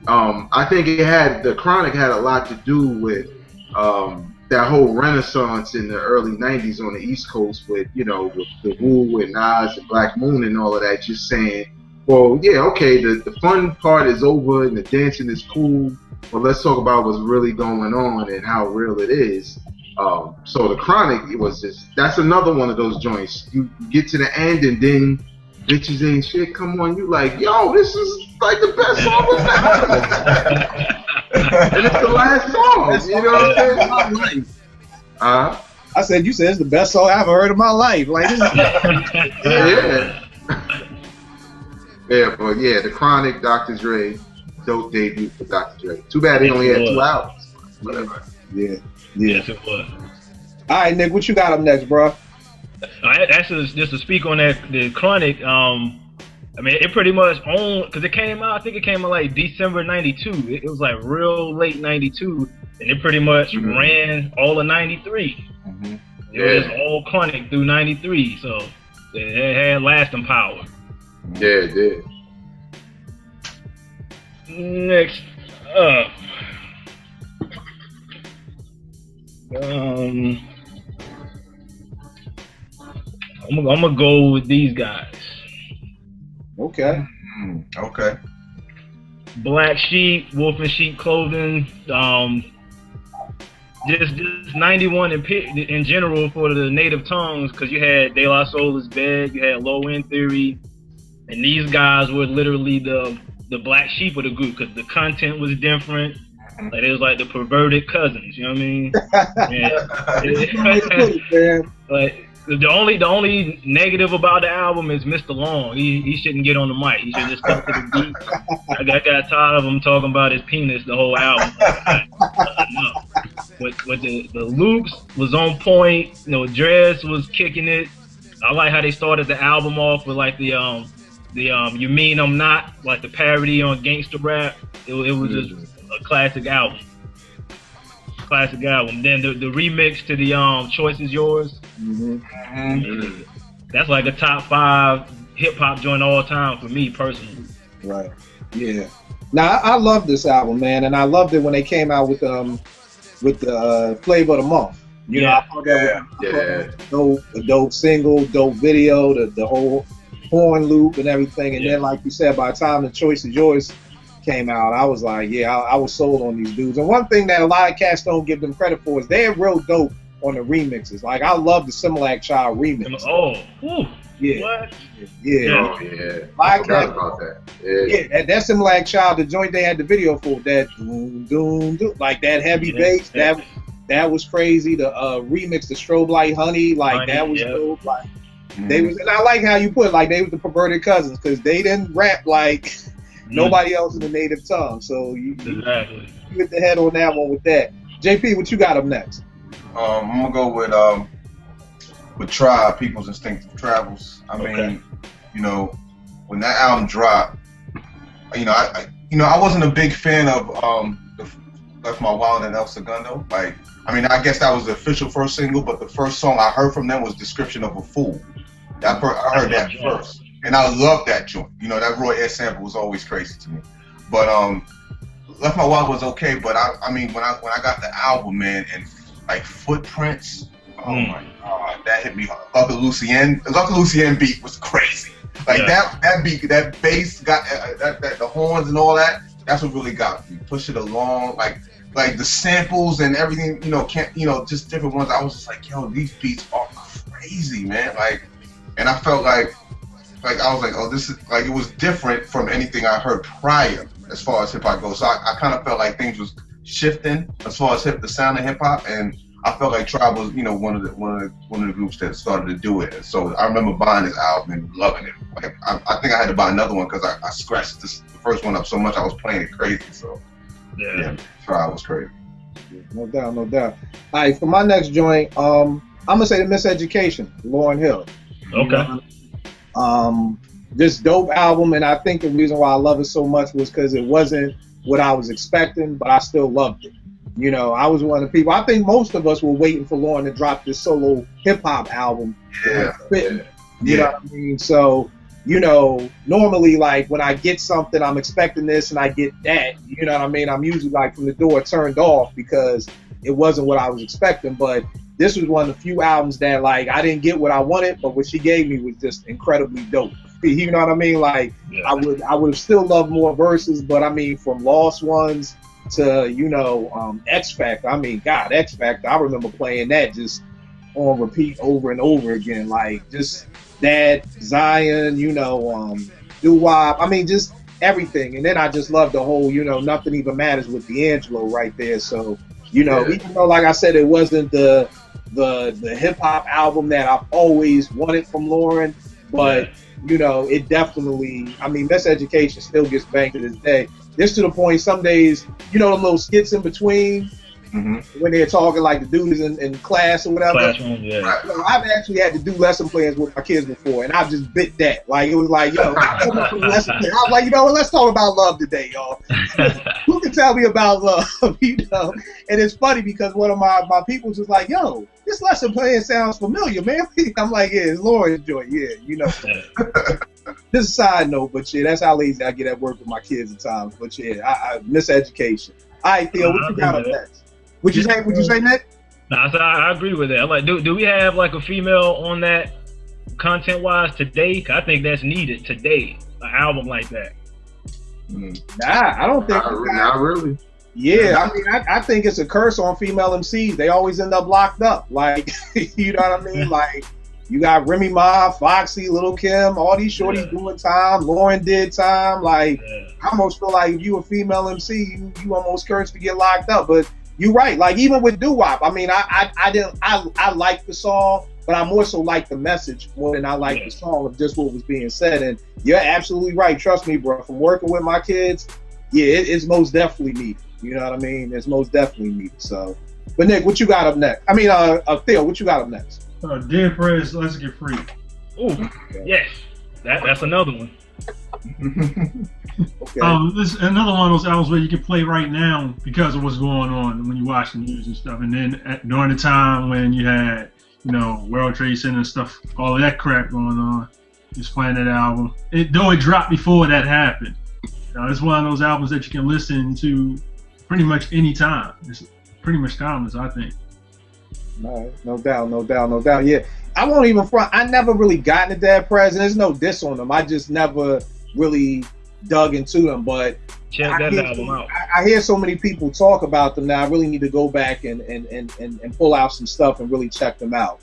[SPEAKER 3] I think The Chronic had a lot to do with that whole renaissance in the early 90s on the East Coast with, with the Wu and Nas and Black Moon and all of that, just saying, well, yeah, okay, the fun part is over and the dancing is cool. But let's talk about what's really going on and how real it is. So the Chronic, it was that's another one of those joints. You get to the end and then bitches ain't shit. Come on, you like, yo, this is like the best song of the album. And it's the last song. You know what I'm saying?
[SPEAKER 2] I said, you said it's the best song I ever heard in my life. Like, this is
[SPEAKER 3] yeah, but yeah, the Chronic, Dr. Dre, dope debut for Dr. Dre. Too bad he only had 2 albums. Whatever.
[SPEAKER 2] Yeah.
[SPEAKER 4] Yes, it was.
[SPEAKER 2] All right, Nick, what you got up next, bro?
[SPEAKER 4] Actually, just to speak on that, the Chronic, I mean, it pretty much owned, because it came out, I think it came out like December 92. It was like real late 92, and it pretty much ran all of 93. It was just all Chronic through 93, so it had lasting power.
[SPEAKER 3] Yeah, it did.
[SPEAKER 4] Next up, I'm gonna go with these guys.
[SPEAKER 2] Okay.
[SPEAKER 6] Okay.
[SPEAKER 4] Black Sheep, Wolf in Sheep Clothing, just 91 in general for the native tongues, because you had De La Soul is Bed, you had Low End Theory, and these guys were literally the black sheep of the group, because the content was different. Like, it was like the perverted cousins, you know what I mean? Like, the only negative about the album is Mr. Long. He shouldn't get on the mic. He should just stick to the beat. I got tired of him talking about his penis the whole album. No. But the loops was on point. You know, Dress was kicking it. I like how they started the album off with like the You Mean I'm Not, like the parody on gangster rap. It was just a classic album. Then the remix to the Choice Is Yours. That's like a top 5 hip hop joint all time for me personally.
[SPEAKER 2] Right. Yeah. Now I love this album, man, and I loved it when they came out with the Flavor of the Month. You know, I thought that was a dope single, dope video, the whole horn loop and everything. And then, like you said, by the time the Choice Is Yours came out, I was like, I was sold on these dudes. And one thing that a lot of cats don't give them credit for is they're real dope on the remixes. Like, I love the Similac Child remix.
[SPEAKER 4] Oh,
[SPEAKER 2] yeah.
[SPEAKER 4] What?
[SPEAKER 2] Yeah.
[SPEAKER 3] I forgot about that.
[SPEAKER 2] Yeah, that Similac Child, the joint they had the video for, that doom, doom, doom, like that heavy bass, that was crazy. The remix, the Strobe Light Honey, like that was dope. Like, they was, and I like how you put it, like they was the perverted cousins, because they didn't rap like nobody else in the native tongue. So you hit the head on that one with that. JP, what you got up next?
[SPEAKER 6] I'm gonna go with Tribe, People's Instinctive Travels. I mean, you know, when that album dropped, I wasn't a big fan of Left My Wallet and El Segundo. Like, I mean, I guess that was the official first single, but the first song I heard from them was Description of a Fool. I heard that first, and I loved that joint. You know, that Roy Ayers sample was always crazy to me. But Left My Wallet was okay, but I mean, when I got the album, man, and like Footprints, oh my God, that hit me hard. Uncle Lucien beat was crazy. Like that beat, that bass got that the horns and all that. That's what really got me. Push it along, like the samples and everything. Just different ones. I was just like, yo, these beats are crazy, man. Like, and I felt like I was like, oh, this is like, it was different from anything I heard prior as far as hip hop goes. So I kind of felt like things was shifting as far as the sound of hip hop, and I felt like Tribe was, one of the groups that started to do it. And so I remember buying this album and loving it. Like, I think I had to buy another one because I scratched the first one up so much I was playing it crazy. So yeah, Tribe was crazy.
[SPEAKER 2] No doubt. All right, for my next joint, I'm gonna say The Miseducation, Lauryn Hill.
[SPEAKER 4] Okay.
[SPEAKER 2] This dope album, and I think the reason why I love it so much was because it wasn't what I was expecting, but I still loved it. I was one of the people. I think most of us were waiting for Lauryn to drop this solo hip hop album. You know what I mean? So, normally, like, when I get something, I'm expecting this and I get that. You know what I mean? I'm usually like from the door turned off because it wasn't what I was expecting. But this was one of the few albums that, like, I didn't get what I wanted, but what she gave me was just incredibly dope. You know what I mean? Like, I would have still loved more verses, but I mean, from Lost Ones to, you know, X Factor. I mean, God, X Factor. I remember playing that just on repeat over and over again. Like just that, Zion, you know, doo-wop. I mean, just everything. And then I just love the whole, you know, Nothing Even Matters with D'Angelo right there. So, you know, even though, like I said, it wasn't the hip hop album that I've always wanted from Lauren, but you know, it definitely, I mean, Miseducation still gets banged to this day. Just to the point, some days, you know, the little skits in between when they're talking, like the dude is in class or whatever.
[SPEAKER 4] Classroom, yeah.
[SPEAKER 2] You know, I've actually had to do lesson plans with my kids before, and I've just bit that. Like, it was like, yo, lesson plan. I was like, you know what, let's talk about love today, y'all. Who can tell me about love, you know? And it's funny because one of my people's was like, yo, this lesson plan sounds familiar, man. I'm like, yeah, it's Lauren's joint, yeah, you know. Just a side note, but yeah, that's how lazy I get at work with my kids at times. But yeah, I Miseducation. All right, Theo, what you got up next? Would you say, Nick?
[SPEAKER 4] Nah, so I agree with that. I'm like, do we have like a female on that content-wise today? Cause I think that's needed today. An album like that.
[SPEAKER 2] Nah, I don't think.
[SPEAKER 3] Not really.
[SPEAKER 2] Yeah, I mean, I think it's a curse on female MCs. They always end up locked up. Like, you know what I mean? Like, you got Remy Ma, Foxy, Lil' Kim, all these shorties doing time. Lauren did time. Like, I almost feel like if you a female MC, you almost cursed to get locked up. But you're right. Like, even with doo-wop, I mean, I like the song, but I more so like the message more than I like the song of just what was being said. And you're absolutely right. Trust me, bro. From working with my kids, yeah, it's most definitely needed. You know what I mean? It's most definitely needed. So, but Nick, what you got up next? I mean, Theo, what you got up next?
[SPEAKER 5] Dead Prez, Let's Get Free.
[SPEAKER 4] Ooh, yes, that's another one.
[SPEAKER 2] Okay.
[SPEAKER 5] This is another one of those albums where you can play right now because of what's going on when you watch the news and stuff. And then during the time when you had, you know, World Trade Center and stuff, all of that crap going on, just playing that album. Though it dropped before that happened. You know, it's one of those albums that you can listen to pretty much any time. It's pretty much timeless, I think.
[SPEAKER 2] No doubt. Yeah, I won't even front. I never really got into Dead Prez. There's no diss on them. I just never really dug into them. But
[SPEAKER 4] check that album out.
[SPEAKER 2] I hear so many people talk about them now. I really need to go back and pull out some stuff and really check them out.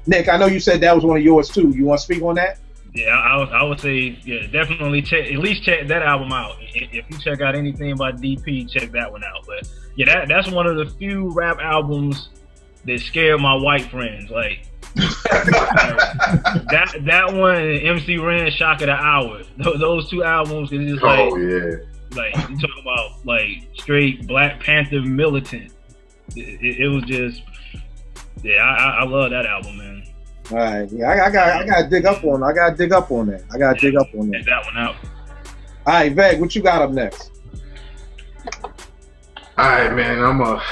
[SPEAKER 2] Nick, I know you said that was one of yours too. You want to speak on that?
[SPEAKER 4] Yeah, I would say, yeah, definitely at least check that album out. If you check out anything by DP, check that one out. But yeah, that's one of the few rap albums that scared my white friends. Like that one and MC Ren, Shock of the Hour. Those two albums is just like, like you talk about like straight Black Panther militant. It was just, yeah, I love that album, man.
[SPEAKER 2] All right, yeah, I gotta dig up on. I gotta dig up on that.
[SPEAKER 4] Check that one out.
[SPEAKER 2] All right, Veg, what you got up next?
[SPEAKER 3] All right, man, I'm a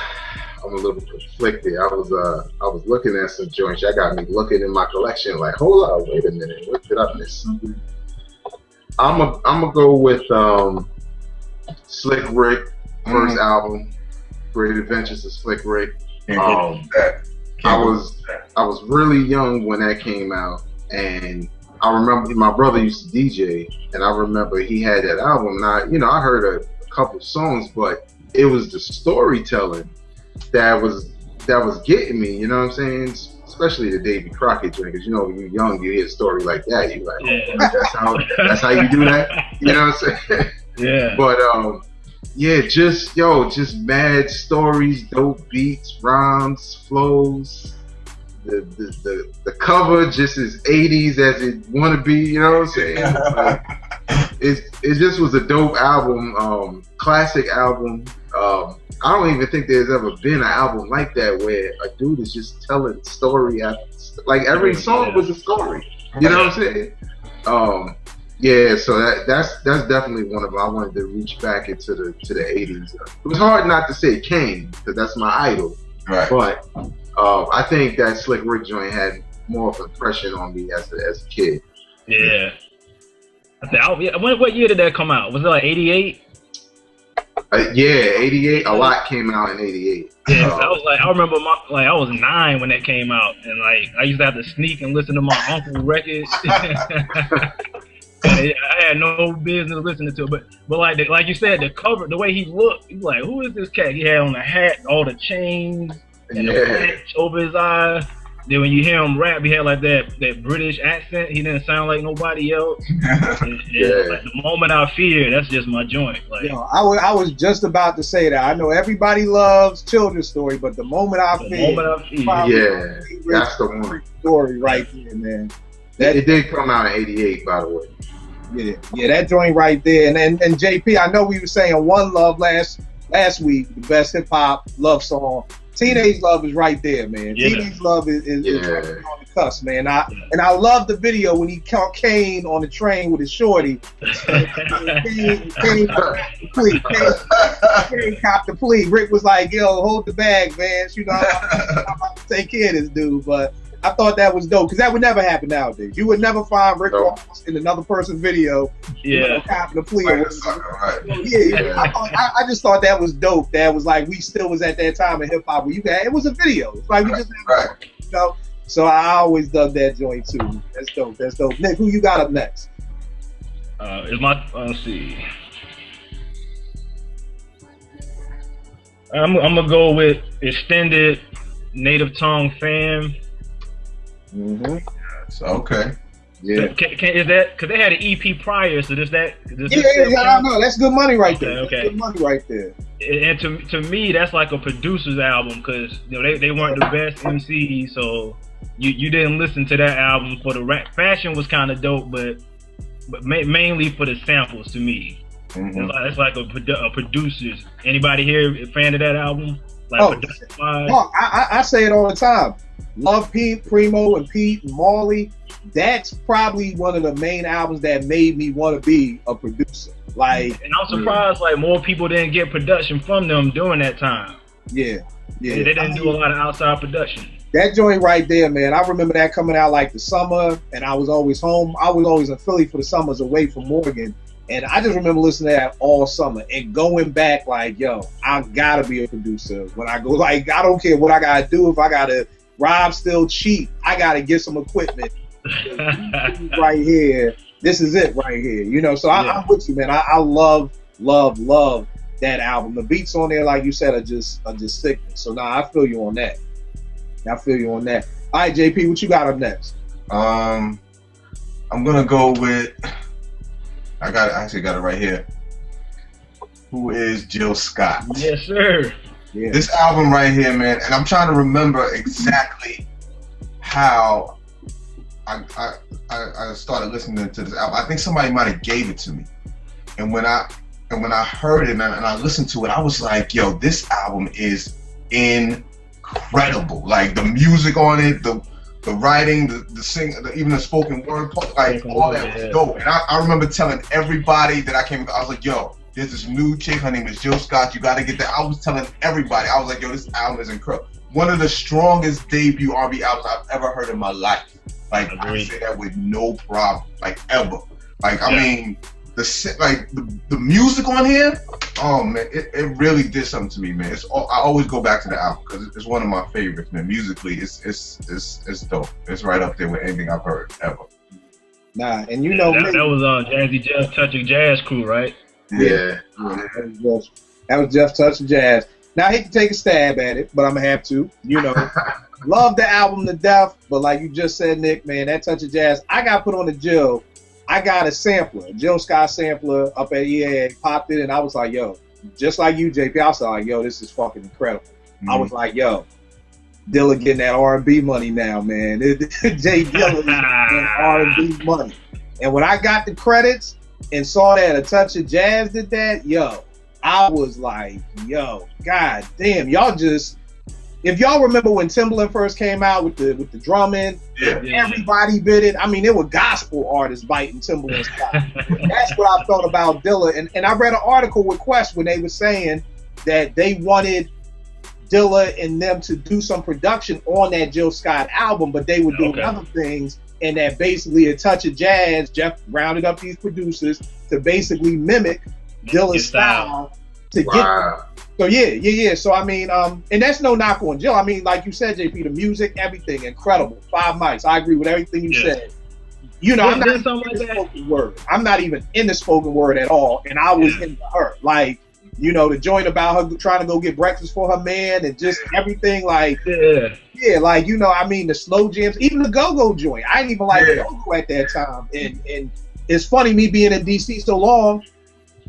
[SPEAKER 3] little conflicted. I was looking at some joints. That got me looking in my collection like, hold up, wait a minute, what did I miss? I'm gonna go with Slick Rick first album, Great Adventures of Slick Rick. I was really young when that came out, and I remember my brother used to DJ, and I remember he had that album. And I heard a couple songs, but it was the storytelling that was getting me. You know what I'm saying? Especially the Davy Crockett joint, because when you're young, you hear a story like that, you're like, that's how you do that. You know what I'm saying?
[SPEAKER 4] Yeah.
[SPEAKER 3] But yeah, just mad stories, dope beats, rhymes, flows. The cover just as 80s as it wanna be, you know what I'm saying? Like, it just was a dope album, classic album. I don't even think there's ever been an album like that where a dude is just telling story after, like every song was a story. You know what I'm saying? Yeah, so that's definitely one of them. I wanted to reach back into the 80s. It was hard not to say Kane because that's my idol.
[SPEAKER 6] Right.
[SPEAKER 3] But I think that Slick Rick joint had more of an impression on me as a kid.
[SPEAKER 4] Yeah. What year did that come out? Was it like 88?
[SPEAKER 3] Yeah, 88. A lot came out in 88.
[SPEAKER 4] Yeah, I remember I was 9 when that came out, and like I used to have to sneak and listen to my uncle's records. I had no business listening to it, but like you said, the cover, the way he looked, he's like, who is this cat? He had on the hat, all the chains, and the patch over his eye. Then when you hear him rap, he had like that British accent. He didn't sound like nobody else. Like the moment I fear, that's just my joint. Like,
[SPEAKER 2] I was just about to say that. I know everybody loves Children's Story, but the moment I fear,
[SPEAKER 3] that's the one
[SPEAKER 2] story right there, man.
[SPEAKER 3] It did come out in '88, by the way.
[SPEAKER 2] Yeah, that joint right there. And JP, I know we were saying One Love last week, the best hip hop love song. Teenage Love is right there, man. Yeah. Teenage Love is right there on the cusp, man. And I love the video when he caught Kane on the train with his shorty. Kane copped the plea. Rick was like, yo, hold the bag, man. You know, I'm about to take care of this dude. But I thought that was dope because that would never happen nowadays. You would never find Rick Ross in another person's video. Copping the plea. I just thought that was dope. That was like we still was at that time in hip hop where it was a video. It's like we just you know. So I always dug that joint too. That's dope. That's dope. Nick, who you got up next?
[SPEAKER 4] Is my let's see. I'm gonna go with Extended Native Tongue Fam.
[SPEAKER 6] Okay.
[SPEAKER 2] Yeah.
[SPEAKER 4] Is that because they had an EP prior? So does that?
[SPEAKER 2] I know. That's good money right there.
[SPEAKER 4] Okay.
[SPEAKER 2] That's good money right there.
[SPEAKER 4] And to me, that's like a producer's album because they weren't the best MCs, so you didn't listen to that album for the rap. Fashion was kind of dope, but mainly for the samples to me. It's like a producer's. Anybody here a fan of that album?
[SPEAKER 2] I say it all the time. Love Pete, Primo, and Pete and Marley. That's probably one of the main albums that made me want to be a producer. Like,
[SPEAKER 4] and I'm surprised like more people didn't get production from them during that time.
[SPEAKER 2] Yeah.
[SPEAKER 4] They didn't do a lot of outside production.
[SPEAKER 2] That joint right there, man. I remember that coming out like the summer, and I was always home. I was always in Philly for the summers away from Morgan. And I just remember listening to that all summer and going back like, yo, I gotta be a producer. When I go, like, I don't care what I gotta do. If I gotta rob, steal, cheat, I gotta get some equipment. Right here, this is it right here. You know, so I'm with you, man. I love that album. The beats on there, like you said, are just sickening. So I feel you on that. All right, JP, what you got up next?
[SPEAKER 6] I'm gonna go with. I actually got it right here. Who is Jill Scott?
[SPEAKER 4] Yes, sir.
[SPEAKER 2] Yeah.
[SPEAKER 6] This album right here, man, and I'm trying to remember exactly how I started listening to this album. I think somebody might have gave it to me, and when I heard it, man, and I listened to it, I was like, yo, this album is incredible. Like the music on it, the writing, the sing, even the spoken word, like all that was dope. And I remember telling everybody that I came, I was like, yo, there's this new chick, her name is Jill Scott, you gotta get that. I was telling everybody, I was like, yo, this album is incredible. One of the strongest debut R&B albums I've ever heard in my life. Like, I say that with no problem, like ever. Like, I mean, the music on here, oh man, it really did something to me, man. I always go back to the album because it's one of my favorites, man. Musically, it's dope. It's right up there with anything I've heard ever.
[SPEAKER 2] Nah, and you know
[SPEAKER 4] that was Jazzy Jeff Touching Jazz crew, right?
[SPEAKER 6] Yeah.
[SPEAKER 2] That was Jeff Touching Jazz. Now I hate to take a stab at it, but I'm gonna have to. You know, love the album to death, but like you just said, Nick, man, that Touch of Jazz, I got put on the Jill. I got a sampler, Jill Scott sampler up at EA, popped it, and I was like, yo, just like you, JP, I was like, yo, this is fucking incredible. I was like, yo, Dilla getting that R&B money now, man. Jay Dilla is getting R&B money. And when I got the credits and saw that A Touch of Jazz did that, yo, I was like, yo, god damn, y'all just, if y'all remember when Timbaland first came out with the drumming, everybody bit it. I mean, there were gospel artists biting Timbaland's style. That's what I thought about Dilla. And I read an article with Quest when they were saying that they wanted Dilla and them to do some production on that Jill Scott album, but they were doing other things, and that basically A Touch of Jazz, Jeff rounded up these producers to basically mimic Dilla's style to get. So yeah. So I mean, and that's no knock on Jill. I mean, like you said, JP, the music, everything, incredible. 5 mics. I agree with everything you said. You know, I'm not
[SPEAKER 4] There's
[SPEAKER 2] even
[SPEAKER 4] something
[SPEAKER 2] in the
[SPEAKER 4] like that.
[SPEAKER 2] spoken word. I'm not even in the spoken word at all, and I was into her. Like, you know, the joint about her trying to go get breakfast for her man, and just everything. Like,
[SPEAKER 4] Yeah.
[SPEAKER 2] like, you know, I mean, the slow jams, even the go-go joint. I didn't even like
[SPEAKER 6] Yeah.
[SPEAKER 2] go-go at that time, and it's funny me being in DC so long.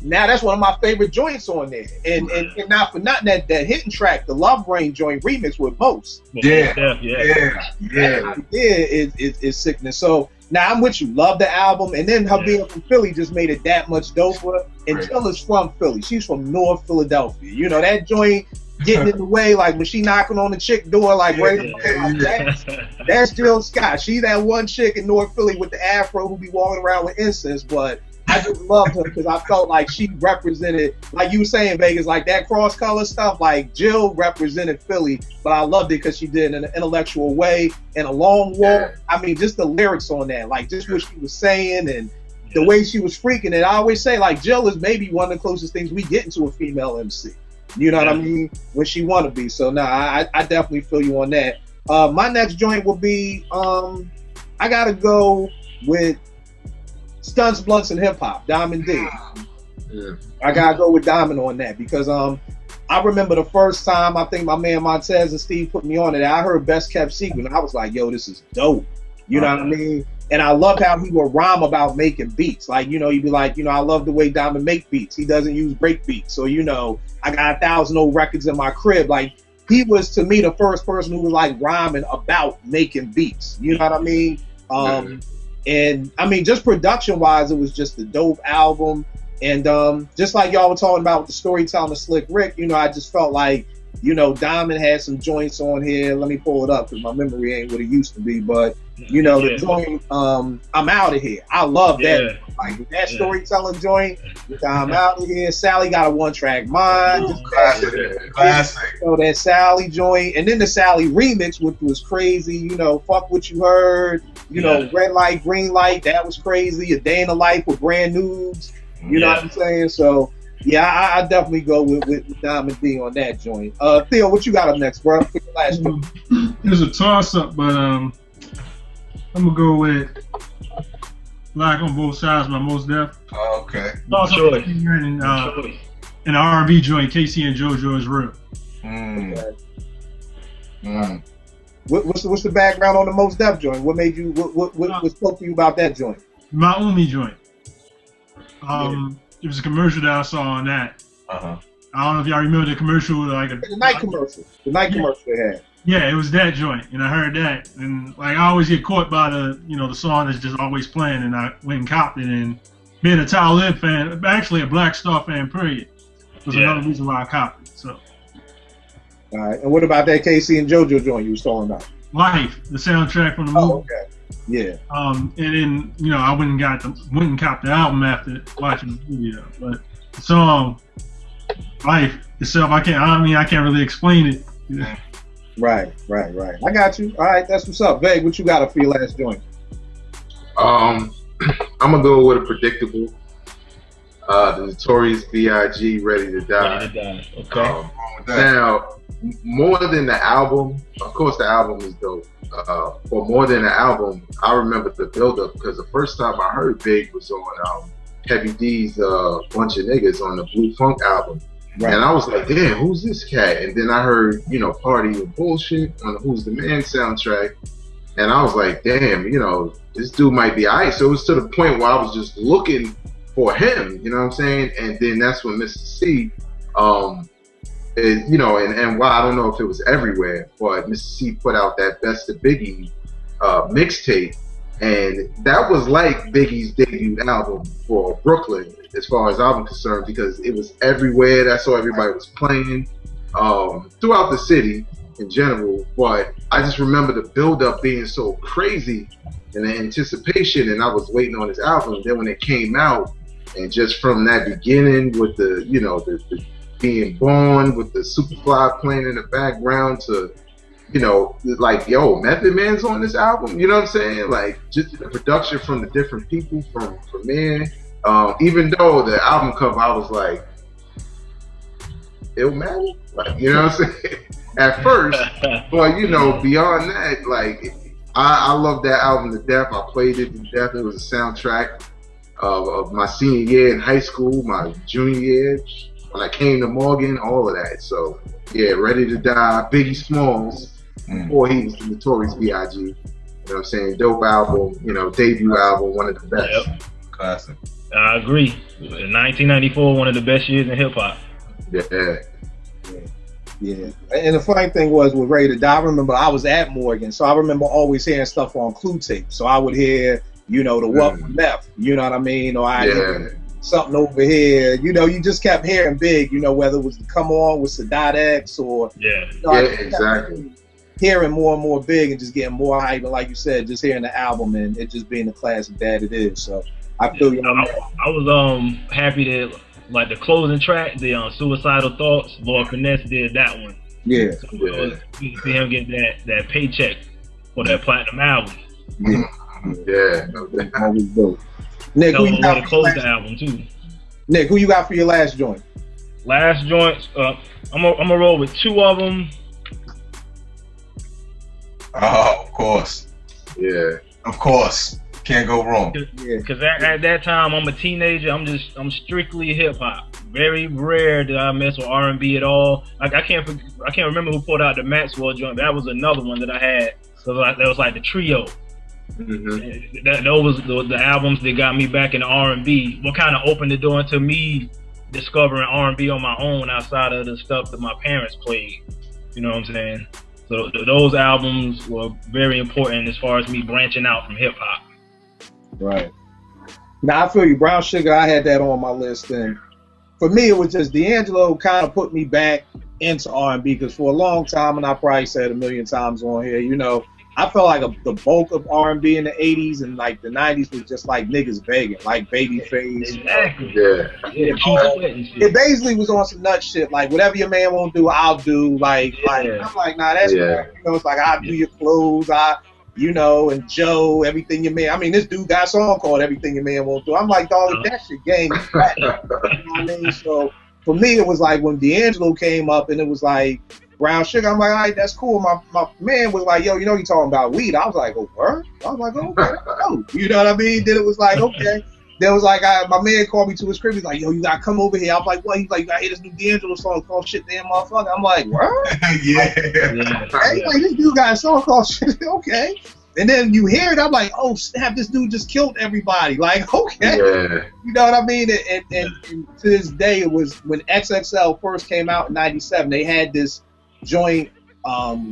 [SPEAKER 2] Now that's one of my favorite joints on there, and not for nothing, that hidden track, the Love Brain joint remix with Most.
[SPEAKER 6] Yeah.
[SPEAKER 2] Yeah, is sickness. So now I'm with you. Love the album, and then her being from Philly just made it that much doper. And
[SPEAKER 6] Right.
[SPEAKER 2] Jill is from Philly. She's from North Philadelphia. You know, that joint getting in the way, like when she knocking on the chick door, like right that's Jill Scott. She's that one chick in North Philly with the afro who be walking around with incense, but I just loved her because I felt like she represented, like you were saying, Vegas, like that cross color stuff. Like Jill represented Philly, but I loved it because she did it in an intellectual way and a long walk. I mean, just the lyrics on that, like just what she was saying and the way she was freaking it. I always say, like, Jill is maybe one of the closest things we get into a female MC. You know what I mean? When she want to be. So, I definitely feel you on that. My next joint will be, I got to go with Stunts, Blunts, and Hip Hop, Diamond D.
[SPEAKER 3] Yeah.
[SPEAKER 2] I got to go with Diamond on that because I remember the first time, I think my man Montez and Steve put me on it, I heard Best Kept Secret, and I was like, yo, this is dope. You know what I mean? And I loved how he would rhyme about making beats. Like, you know, he'd be like, you know, I love the way Diamond make beats. He doesn't use break beats. So, you know, I got 1,000 old records in my crib. Like, he was, to me, the first person who was, like, rhyming about making beats. You know what I mean? And, I mean, just production-wise, it was just a dope album. And just like y'all were talking about with the storytelling of Slick Rick, you know, I just felt like, you know, Diamond had some joints on here. Let me pull it up because my memory ain't what it used to be. But, you know, the joint, I'm Out of Here. I love that. Like, that storytelling joint, I'm Out of Here. Sally Got a One-Track Mind.
[SPEAKER 6] Classic.
[SPEAKER 2] So that Sally joint. And then the Sally remix, which was crazy. You know, Fuck What You Heard. You know, Red Light, Green Light. That was crazy. A Day in the Life with Brand News. You know what I'm saying? So, yeah, I definitely go with Diamond D on that joint. Theo, what you got up next, bro? For your last joint.
[SPEAKER 5] It was a toss-up, but I'm going to go with Black on Both Sides by Mos Def.
[SPEAKER 6] Oh, okay.
[SPEAKER 5] Also, in an R&B joint, Casey and JoJo Is Real.
[SPEAKER 2] What's the background on the Mos Def joint? What made you, what spoke to you about that joint?
[SPEAKER 5] My Umi joint. There was a commercial that I saw on that. I don't know if y'all remember the commercial, like
[SPEAKER 2] the night commercial. The night commercial they had.
[SPEAKER 5] Yeah, it was that joint, and I heard that, and like I always get caught by the, you know, the song that's just always playing, and I went and copped it. And being a Talib fan, actually a Black Star fan, period, was another reason why I copped it. So.
[SPEAKER 2] All right, and what about that Casey and JoJo joint you was talking about?
[SPEAKER 5] Life, the soundtrack from the movie.
[SPEAKER 2] Oh, okay. Yeah.
[SPEAKER 5] And then, you know, I went and copped the album after watching the video. But the song, Life itself, I can't really explain it. Yeah.
[SPEAKER 2] Right. I got you. All right, that's what's up. Veg, what you got for your last joint?
[SPEAKER 3] I'm gonna go with a predictable. The Notorious B.I.G. Ready to Die.
[SPEAKER 4] Okay.
[SPEAKER 3] Now, more than the album, of course the album is dope. But more than the album, I remember the build-up because the first time I heard Big was on Heavy D's Bunch of Niggas on the Blue Funk album. Right. And I was like, damn, who's this cat? And then I heard, you know, Party with Bullshit on the Who's the Man soundtrack. And I was like, damn, you know, this dude might be alright. So it was to the point where I was just looking for him, you know what I'm saying? And then that's when Mr. C, you know, and while I don't know if it was everywhere, but Mr. C put out that Best of Biggie mixtape. And that was like Biggie's debut album for Brooklyn, as far as I'm concerned, because it was everywhere. That's all everybody was playing throughout the city in general. But I just remember the build-up being so crazy and the anticipation, and I was waiting on his album. And then when it came out, and just from that beginning with the, you know, the being born with the Superfly playing in the background to, you know, like, yo, Method Man's on this album, you know what I'm saying? Like, just the production from the different people from there. Even though the album cover, I was like, Illmatic? Like, you know what I'm saying? At first, but, you know, beyond that, like, I love that album to death. I played it to death. It was a soundtrack of my senior year in high school, my junior year, when I came to Morgan, all of that. So, yeah, Ready to Die, Biggie Smalls, before he was the Notorious B.I.G. You know what I'm saying? Dope album, you know, debut album, one of the best.
[SPEAKER 4] Yep.
[SPEAKER 6] Classic.
[SPEAKER 4] I agree. 1994, one of the best years in hip hop.
[SPEAKER 3] Yeah.
[SPEAKER 2] Yeah. And the funny thing was with Ready to Die, I remember I was at Morgan, so I remember always hearing stuff on Clue tape. So I would hear, you know, the What from Left, you know what I mean? Or I hear something over here. You know, you just kept hearing Big, you know, whether it was the Come On with Sadat X or
[SPEAKER 4] Yeah.
[SPEAKER 2] you know,
[SPEAKER 3] Exactly.
[SPEAKER 2] Hearing more and more Big and just getting more hype, and like you said, just hearing the album and it just being the classic that it is. So I feel you on that.
[SPEAKER 4] I was happy that like the closing track, the Suicidal Thoughts, Lord Finesse did that one.
[SPEAKER 2] Yeah.
[SPEAKER 4] So it was good to see him get that paycheck for that platinum album.
[SPEAKER 3] Yeah.
[SPEAKER 2] Always dope. Nick,
[SPEAKER 4] That
[SPEAKER 2] who
[SPEAKER 4] was
[SPEAKER 2] you
[SPEAKER 4] the way
[SPEAKER 2] got
[SPEAKER 4] to
[SPEAKER 2] for
[SPEAKER 4] close
[SPEAKER 2] your
[SPEAKER 4] the
[SPEAKER 2] last,
[SPEAKER 4] album too.
[SPEAKER 2] Nick, who you got for your last joint?
[SPEAKER 4] Last joints, I'm gonna roll with two of them.
[SPEAKER 6] Oh, of course.
[SPEAKER 3] Yeah.
[SPEAKER 6] Of course. Can't go wrong.
[SPEAKER 2] Yeah.
[SPEAKER 4] Cause at that time I'm a teenager. I'm strictly hip hop. Very rare that I mess with R&B at all. Like I can't remember who put out the Maxwell joint. That was another one that I had. So that was like the trio. Those was the albums that got me back in R&B. What kind of opened the door to me discovering R&B on my own outside of the stuff that my parents played. You know what I'm saying? So those albums were very important as far as me branching out from hip hop.
[SPEAKER 2] Right. Now I feel you. Brown Sugar, I had that on my list, and for me it was just D'Angelo kind of put me back into R&B, because for a long time, and I probably said a million times on here, you know, I felt like the bulk of R&B in the 80s and like the 90s was just like niggas begging, like Babyface.
[SPEAKER 4] Exactly.
[SPEAKER 3] Yeah.
[SPEAKER 2] It basically was on some nut shit, like whatever your man won't do, I'll do. Like I'm like, nah, that's cool. You know, it's like I'll do your clothes, you know, and Joe, everything your man. I mean, this dude got a song called Everything Your Man Won't Do. I'm like, dog, that shit game. You know what I mean? So for me, it was like when D'Angelo came up and it was like Brown Sugar, I'm like, all right, that's cool. My man was like, yo, you know, you talking about weed. I was like, oh, word? I was like, okay, oh. You know what I mean? Then it was like, okay. Then it was like, my man called me to his crib. He's like, yo, you got to come over here. I was like, what? He's like, you got to hear this new D'Angelo song called Shit Damn Motherfucker. I'm like, word?
[SPEAKER 6] Yeah.
[SPEAKER 2] Hey, like, this dude got a song called Shit. Okay. And then you hear it, I'm like, oh, snap, this dude just killed everybody. Like, okay.
[SPEAKER 3] Yeah.
[SPEAKER 2] You know what I mean? And to this day, it was when XXL first came out in 97, they had this joint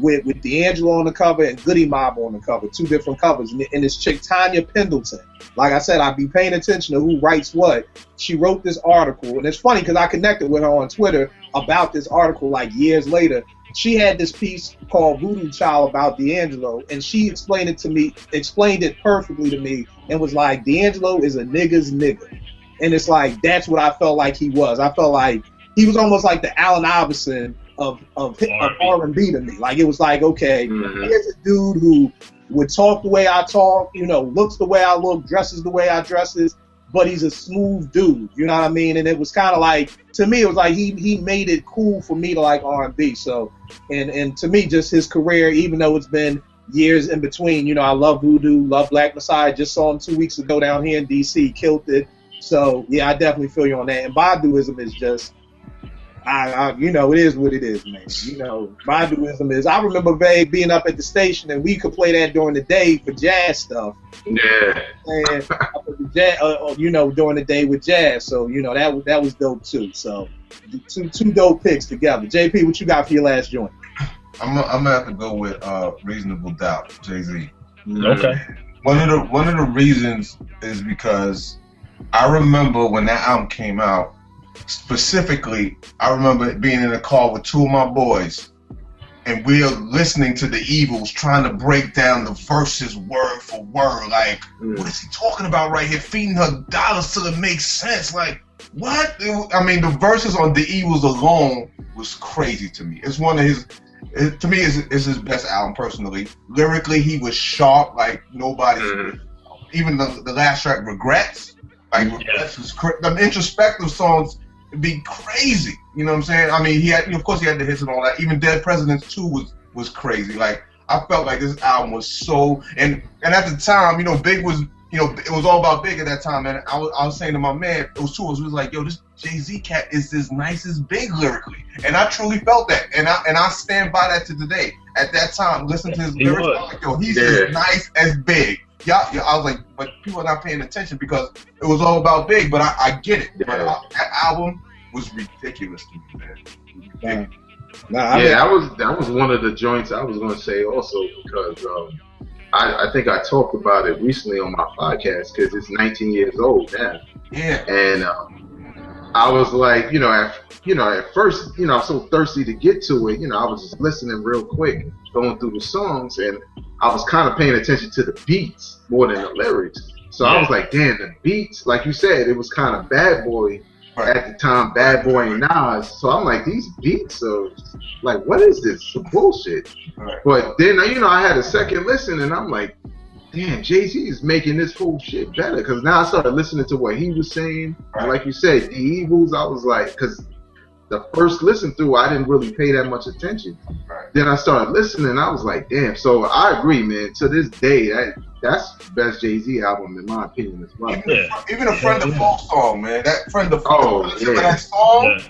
[SPEAKER 2] with D'Angelo on the cover and Goody Mob on the cover, two different covers. And this chick, Tanya Pendleton, like I said, I'd be paying attention to who writes what. She wrote this article, and it's funny because I connected with her on Twitter about this article like years later. She had this piece called Voodoo Child about D'Angelo, and she explained it perfectly to me, and was like, D'Angelo is a nigga's nigga. And it's like, that's what I felt like he was. I felt like he was almost like the Allen Iverson of R&B to me. Like, it was like, okay, here's a dude who would talk the way I talk, you know, looks the way I look, dresses the way I dresses, but he's a smooth dude, you know what I mean? And it was kind of like, to me, it was like he made it cool for me to like R&B. So, and to me, just his career, even though it's been years in between, you know, I love Voodoo, love Black Messiah, just saw him 2 weeks ago down here in DC, killed it. So, yeah, I definitely feel you on that. And Baduism is just, you know, it is what it is, man. You know, Baduism is, I remember Vague being up at the station and we could play that during the day for jazz stuff.
[SPEAKER 3] Yeah.
[SPEAKER 2] And you know, during the day with jazz. So, you know, that was dope too. So, two dope picks together. JP, what you got for your last joint?
[SPEAKER 6] I'm gonna have to go with Reasonable Doubt, Jay-Z.
[SPEAKER 4] Okay.
[SPEAKER 6] One of the reasons is because I remember when that album came out. Specifically, I remember being in a car with two of my boys, and we're listening to the Eagles trying to break down the verses word for word. Like, what is he talking about right here? Feeding her dollars till it makes sense. Like, what? I mean, the verses on the Eagles alone was crazy to me. It's one of his. To me, is his best album personally. Lyrically, he was sharp like nobody. Even the last track, Regrets. Like, Regrets was the introspective songs. Be crazy, you know what I'm saying? I mean, of course he had the hits and all that. Even Dead Presidents 2 was crazy. Like, I felt like this album was so, and at the time, you know, Big was, you know, it was all about Big at that time, and I was saying to my man, it was two of us, we was like, yo, this Jay-Z cat is as nice as Big lyrically, and I truly felt that, and I stand by that to today. At that time, listening to his lyrics, I'm like, yo, he's as nice as Big. Yeah, I was like, but people are not paying attention because it was all about Big, but I get it. But that album was ridiculous to me, man.
[SPEAKER 3] That was one of the joints I was going to say also, because I think I talked about it recently on my podcast, because it's 19 years old now.
[SPEAKER 6] Yeah.
[SPEAKER 3] And I was like, at first, I'm so thirsty to get to it. I was just listening real quick, going through the songs, and I was kind of paying attention to the beats more than the lyrics. So I was like, damn, the beats, like you said, it was kind of Bad Boy at the time, Bad Boy and Nas. So I'm like, these beats are like, what is this? Some bullshit.
[SPEAKER 6] Right.
[SPEAKER 3] But then, I had a second listen, and I'm like, damn, Jay-Z is making this whole shit better. Because now I started listening to what he was saying.
[SPEAKER 6] Right.
[SPEAKER 3] And like you said, The Evils, I was like, because the first listen through, I didn't really pay that much attention.
[SPEAKER 6] Right.
[SPEAKER 3] Then I started listening, and I was like, damn. So I agree, man. To this day, that's the best Jay-Z album, in my opinion, as well.
[SPEAKER 6] Even a Friend of Folk song, man. That Friend of Folk, that song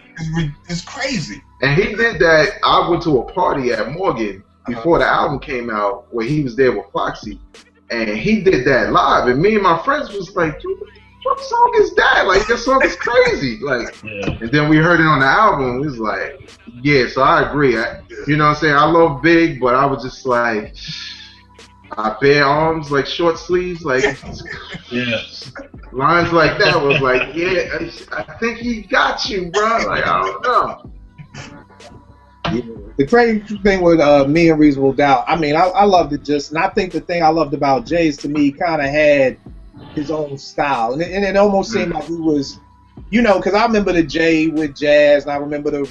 [SPEAKER 6] is crazy.
[SPEAKER 3] And he did that. I went to a party at Morgan before the album came out, where he was there with Foxy, and he did that live. And me and my friends was like, what song is that? Like, this song is crazy. Like, and then we heard it on the album. It was like, yeah. So I agree. You know what I'm saying? I love Big, but I was just like, bare arms, like short sleeves, like lines like that was like, yeah, I think he got you, bro. Like, I don't know.
[SPEAKER 2] The crazy thing with me and Reasonable Doubt, I mean, I loved it and I think the thing I loved about Jay is, to me, kind of had his own style, and it almost seemed like he was, because I remember the Jay with Jazz, and I remember the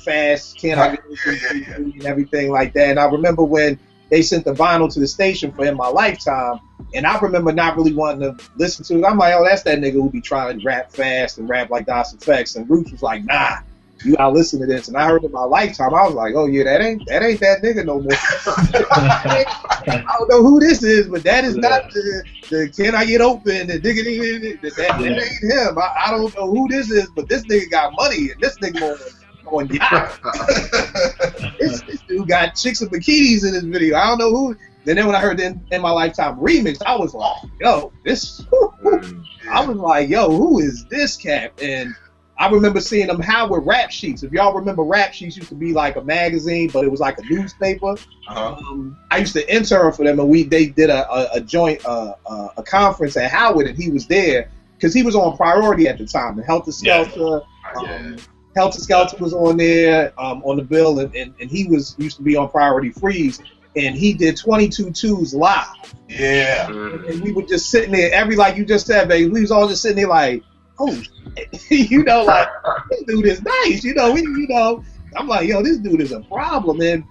[SPEAKER 2] fast Can I Get It and everything like that, and I remember when they sent the vinyl to the station for In My Lifetime, and I remember not really wanting to listen to it. I'm like, oh, that's that nigga who be trying to rap fast and rap like Das Effects, and Roots was like, nah, you gotta listen to this. And I heard In My Lifetime, I was like, oh yeah, that ain't that nigga no more. I don't know who this is, but that is not the Can I Get Open, the diggity, that ain't him. I don't know who this is, but this nigga got money, and this nigga on yacht. This dude got chicks in bikinis in his video. I don't know who. And then when I heard the In My Lifetime remix, I was like, yo, I was like, yo, who is this cat? And I remember seeing them with Rap Sheets. If y'all remember, Rap Sheets used to be like a magazine, but it was like a newspaper. I used to intern for them, and they did a joint a conference at Howard, and he was there because he was on Priority at the time. And Helter Skelter, Helter Skelter was on there on the bill, and he used to be on Priority Freeze, and he did 22 Twos live.
[SPEAKER 6] Yeah.
[SPEAKER 2] And we were just sitting there, like you just said, baby, we was all just sitting there like, oh, shit. Like, this dude is nice, I'm like, yo, this dude is a problem. And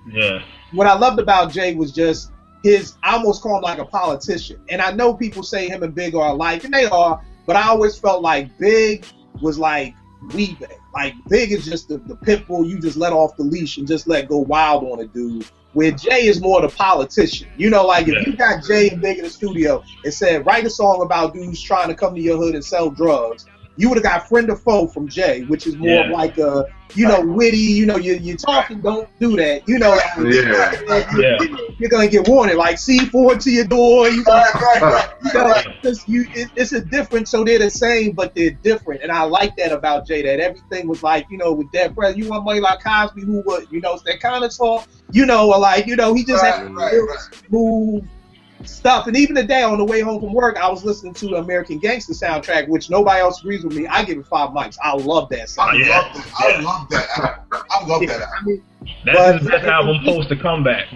[SPEAKER 2] what I loved about Jay was just I almost call him like a politician. And I know people say him and Big are alike, and they are, but I always felt like Big was like Weebay. Like, Big is just the pit bull you just let off the leash and just let go wild on a dude. Where Jay is more the politician. Like, if you got Jay and Big in the studio and said, write a song about dudes trying to come to your hood and sell drugs, you would have got Friend or Foe from Jay, which is more like a, witty, you're talking, don't do that. You're going to get warned. Like, C4 to your door. It's a different, so they're the same, but they're different. And I like that about Jay, that everything was like, with Dead President, you want money like Cosby, who would, it's that kind of talk, or like, he just had real smooth stuff. And even today on the way home from work, I was listening to the American Gangster soundtrack, which nobody else agrees with me. I give it 5 mics. I love that song.
[SPEAKER 6] I love that.
[SPEAKER 2] I mean,
[SPEAKER 4] that's his best album post the comeback.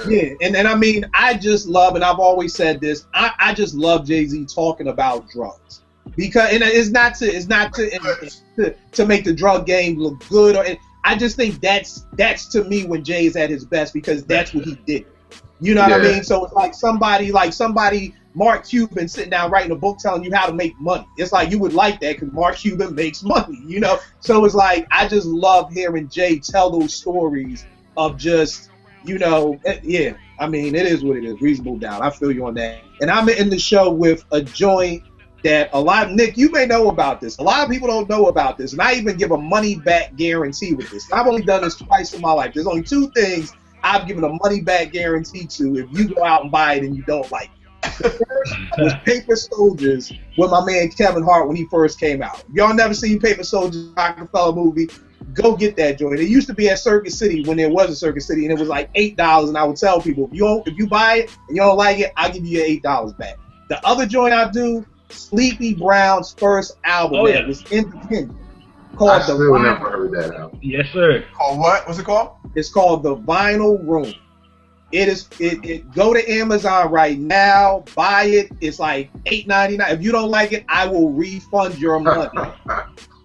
[SPEAKER 2] Yeah, and I mean, I just love, and I've always said this, I just love Jay-Z talking about drugs, because, and it's not to make the drug game look good, I just think that's to me when Jay's at his best, because that's what he did. You know what I mean? So it's like somebody, Mark Cuban, sitting down writing a book telling you how to make money. It's like you would like that because Mark Cuban makes money, So it's like, I just love hearing Jay tell those stories of just, I mean, it is what it is. Reasonable doubt. I feel you on that. And I'm in the show with a joint that Nick, you may know about this. A lot of people don't know about this. And I even give a money back guarantee with this. I've only done this twice in my life. There's only 2 things I've given a money back guarantee to if you go out and buy it and you don't like it. The first was Paper Soldiers with my man Kevin Hart when he first came out. Y'all never seen Paper Soldiers, Rockefeller movie? Go get that joint. It used to be at Circuit City when there was a Circuit City, and it was like $8. And I would tell people, if you buy it and you don't like it, I'll give you your $8 back. The other joint I do, Sleepy Brown's first album that was independent.
[SPEAKER 3] I still never heard that album.
[SPEAKER 4] Yes, sir.
[SPEAKER 6] Called what? What's it called?
[SPEAKER 2] It's called The Vinyl Room. Go to Amazon right now, buy it. It's like $8.99. If you don't like it, I will refund your money.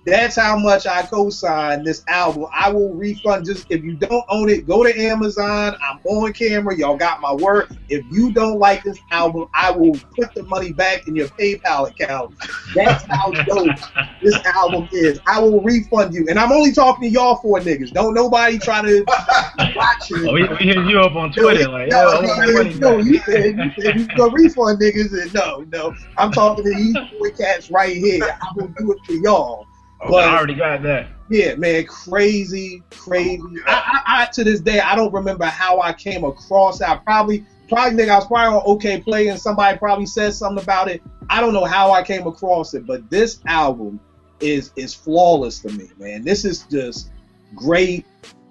[SPEAKER 2] That's how much I co-signed this album. I will refund. Just if you don't own it, go to Amazon. I'm on camera. Y'all got my word. If you don't like this album, I will put the money back in your PayPal account. That's how dope this album is. I will refund you. And I'm only talking to y'all 4 niggas. Don't nobody try to watch it.
[SPEAKER 4] Oh, we hitting you up on Twitter like,
[SPEAKER 2] you said you gonna refund niggas, and no. I'm talking to these 4 cats right here. I will do it for y'all.
[SPEAKER 4] But I already got that.
[SPEAKER 2] Yeah, man, crazy. I to this day, I don't remember how I came across that. I was probably on OK Play and somebody probably said something about it. I don't know how I came across it, but this album is flawless to me, man. This is just great.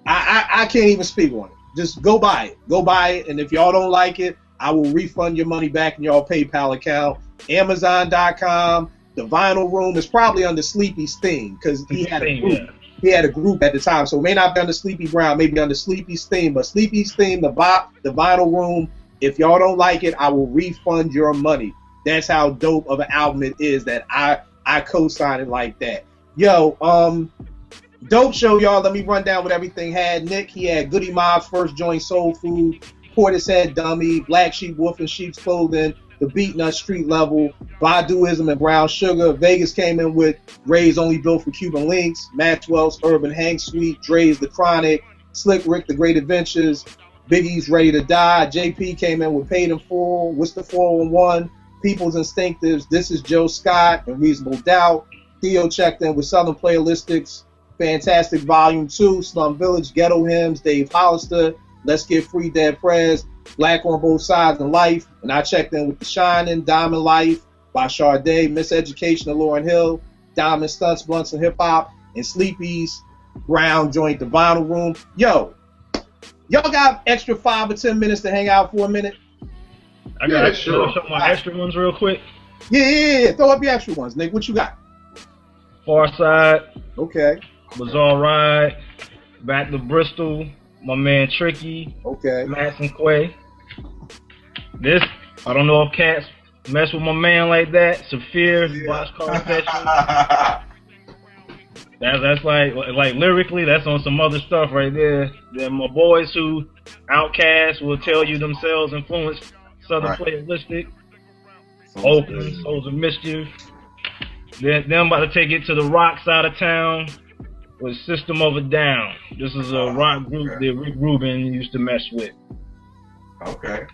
[SPEAKER 2] I can't even speak on it. Just go buy it. And if y'all don't like it, I will refund your money back in your PayPal account. Amazon.com. The Vinyl Room is probably under Sleepy's theme because he had a group. Yeah. He had a group at the time, so it may not be under Sleepy Brown, maybe under Sleepy's theme. But Sleepy's theme, the Vinyl Room. If y'all don't like it, I will refund your money. That's how dope of an album it is that I co-signed it like that. Yo, dope show, y'all. Let me run down what everything had. Nick, he had Goody Mob's first joint, Soul Food. Portishead Dummy, Black Sheep, Wolf in Sheep's Clothing, The Beatnut Street Level, Baduism and Brown Sugar. Vegas came in with Ray's Only Built for Cuban Links, Maxwell's Urban Hang Suite, Dre's The Chronic, Slick Rick The Great Adventures, Biggie's Ready to Die. JP came in with Paid in Full, What's the 411, People's Instinctives, This Is Joe Scott, and Reasonable Doubt. Theo checked in with Southern Playlistics, Fantastic Volume 2, Slum Village, Ghetto Hymns, Dave Hollister, Let's Get Free, Dead Prez, Black on Both Sides in Life. And I checked in with The Shining, Diamond Life by Sade, Miseducation of Lauryn Hill, Diamond Stunts, Blunts and Hip Hop, and Sleepy's Brown joint, The Vinyl Room. Yo, y'all got extra 5 or 10 minutes to hang out for a minute?
[SPEAKER 4] I got show my extra ones real quick.
[SPEAKER 2] Yeah. Throw up your extra ones, Nick. What you got?
[SPEAKER 4] Far Side.
[SPEAKER 2] Okay.
[SPEAKER 4] Bizarre Ride. Back to Bristol. My man Tricky.
[SPEAKER 2] Okay.
[SPEAKER 4] Max and Quay. This, I don't know if cats mess with my man like that. Saphir, Boxcar Session. That's like lyrically, that's on some other stuff right there. Then my boys who Outkast will tell you themselves influenced Southern Playlistic. Oakland, Souls of Mischief. Then I'm about to take it to the rock side of town with System of a Down. This is a rock group that Rick Rubin used to mess with.
[SPEAKER 6] Okay.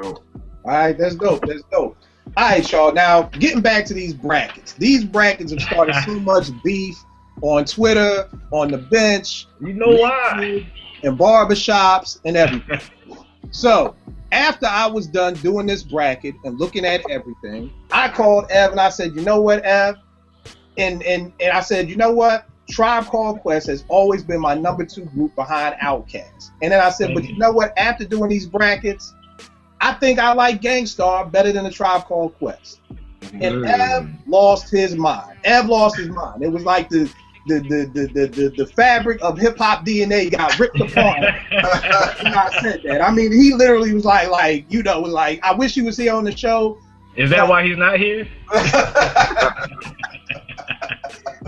[SPEAKER 2] All right, that's dope. All right, y'all. Now, getting back to these brackets. These brackets have started so much beef on Twitter, on the bench.
[SPEAKER 4] You know why?
[SPEAKER 2] In barbershops and everything. So, after I was done doing this bracket and looking at everything, I called Ev and I said, you know what, Ev? And I said, you know what? Tribe Called Quest has always been my number 2 group behind Outkast. And then I said, but you know what? After doing these brackets, I think I like Gang Starr better than the Tribe Called Quest. And Ev lost his mind. It was like the fabric of hip hop DNA got ripped apart. I said that. I mean, he literally was like, I wish he was here on the show.
[SPEAKER 4] Is that why he's not here?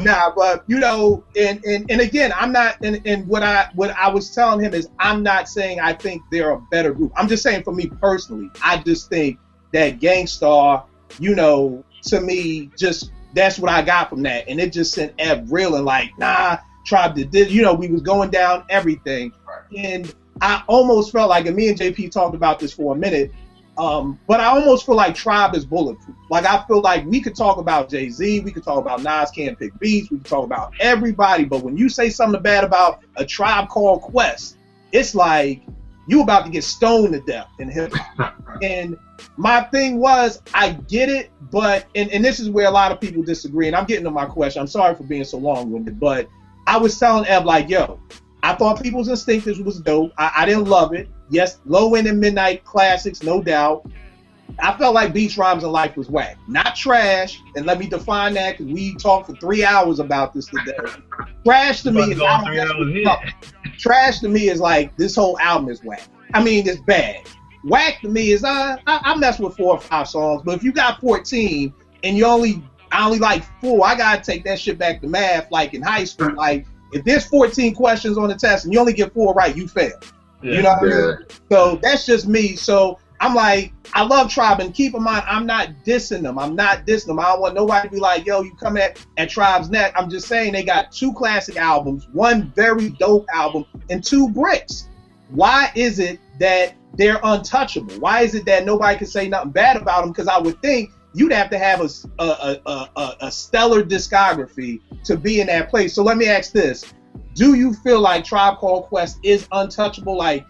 [SPEAKER 2] Nah, but and again, I'm not. And what I was telling him is, I'm not saying I think they're a better group. I'm just saying, for me personally, I just think that Gang Starr, to me, just that's what I got from that, and it just sent Ev reeling like, nah, Tribe did this. We was going down everything. And I almost felt like, and me and JP talked about this for a minute, but I almost feel like Tribe is bulletproof. Like, I feel like we could talk about Jay-Z, we could talk about Nas can't pick beats, we could talk about everybody, but when you say something bad about a Tribe Called Quest, it's like you about to get stoned to death in hip hop. And my thing was, I get it, but, and this is where a lot of people disagree, and I'm getting to my question. I'm sorry for being so long-winded, but I was telling Eb, like, yo, I thought People's Instinctives was dope. I didn't love it. Yes, low end and midnight classics, no doubt. I felt like Beats, Rhymes, and Life was whack. Not trash, and let me define that, because we talked for 3 hours about this today. Trash to me is trash to me is like, this whole album is whack. I mean, it's bad. Whack to me is I mess with 4 or 5 songs, but if you got 14 and I only like 4, I gotta take that shit back to math, like in high school. Like, if there's 14 questions on the test and you only get 4 right, you fail. Yeah. You know what I mean? So that's just me. So I'm like, I love Tribe, and keep in mind, I'm not dissing them. I don't want nobody to be like, yo, you come at Tribe's neck. I'm just saying they got 2 classic albums, 1 very dope album, and 2 bricks. Why is it that they're untouchable? Why is it that nobody can say nothing bad about them? Because I would think you'd have to have a stellar discography to be in that place. So let me ask this. Do you feel like Tribe Called Quest is untouchable? Like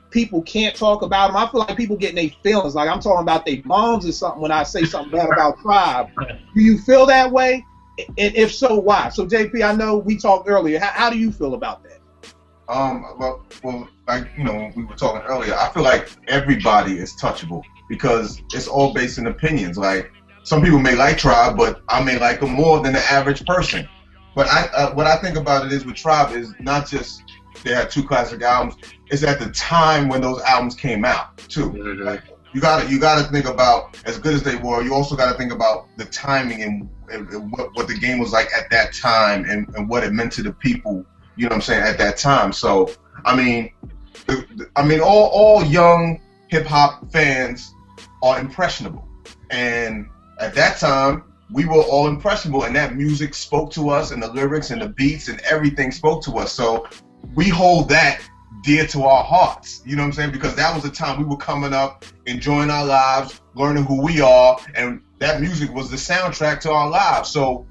[SPEAKER 2] people can't talk about them? I feel like people getting their feelings. Like, I'm talking about their moms or something when I say something bad about Tribe. Do you feel that way? And if so, why? So JP, I know we talked earlier. How do you feel about that?
[SPEAKER 6] Well, like, you know, we were talking earlier, I feel like everybody is touchable because it's all based in opinions. Like, some people may like Tribe, but I may like them more than the average person. But what I think about it is with Tribe is not just they had 2 classic albums, it's at the time when those albums came out too. Mm-hmm. Like, you gotta think about, as good as they were, you also gotta think about the timing and what the game was like at that time and what it meant to the people, you know what I'm saying, at that time. So I mean all young hip hop fans are impressionable, and at that time we were all impressionable, and that music spoke to us, and the lyrics and the beats and everything spoke to us. So we hold that dear to our hearts, you know what I'm saying? Because that was the time we were coming up, enjoying our lives, learning who we are, and that music was the soundtrack to our lives. So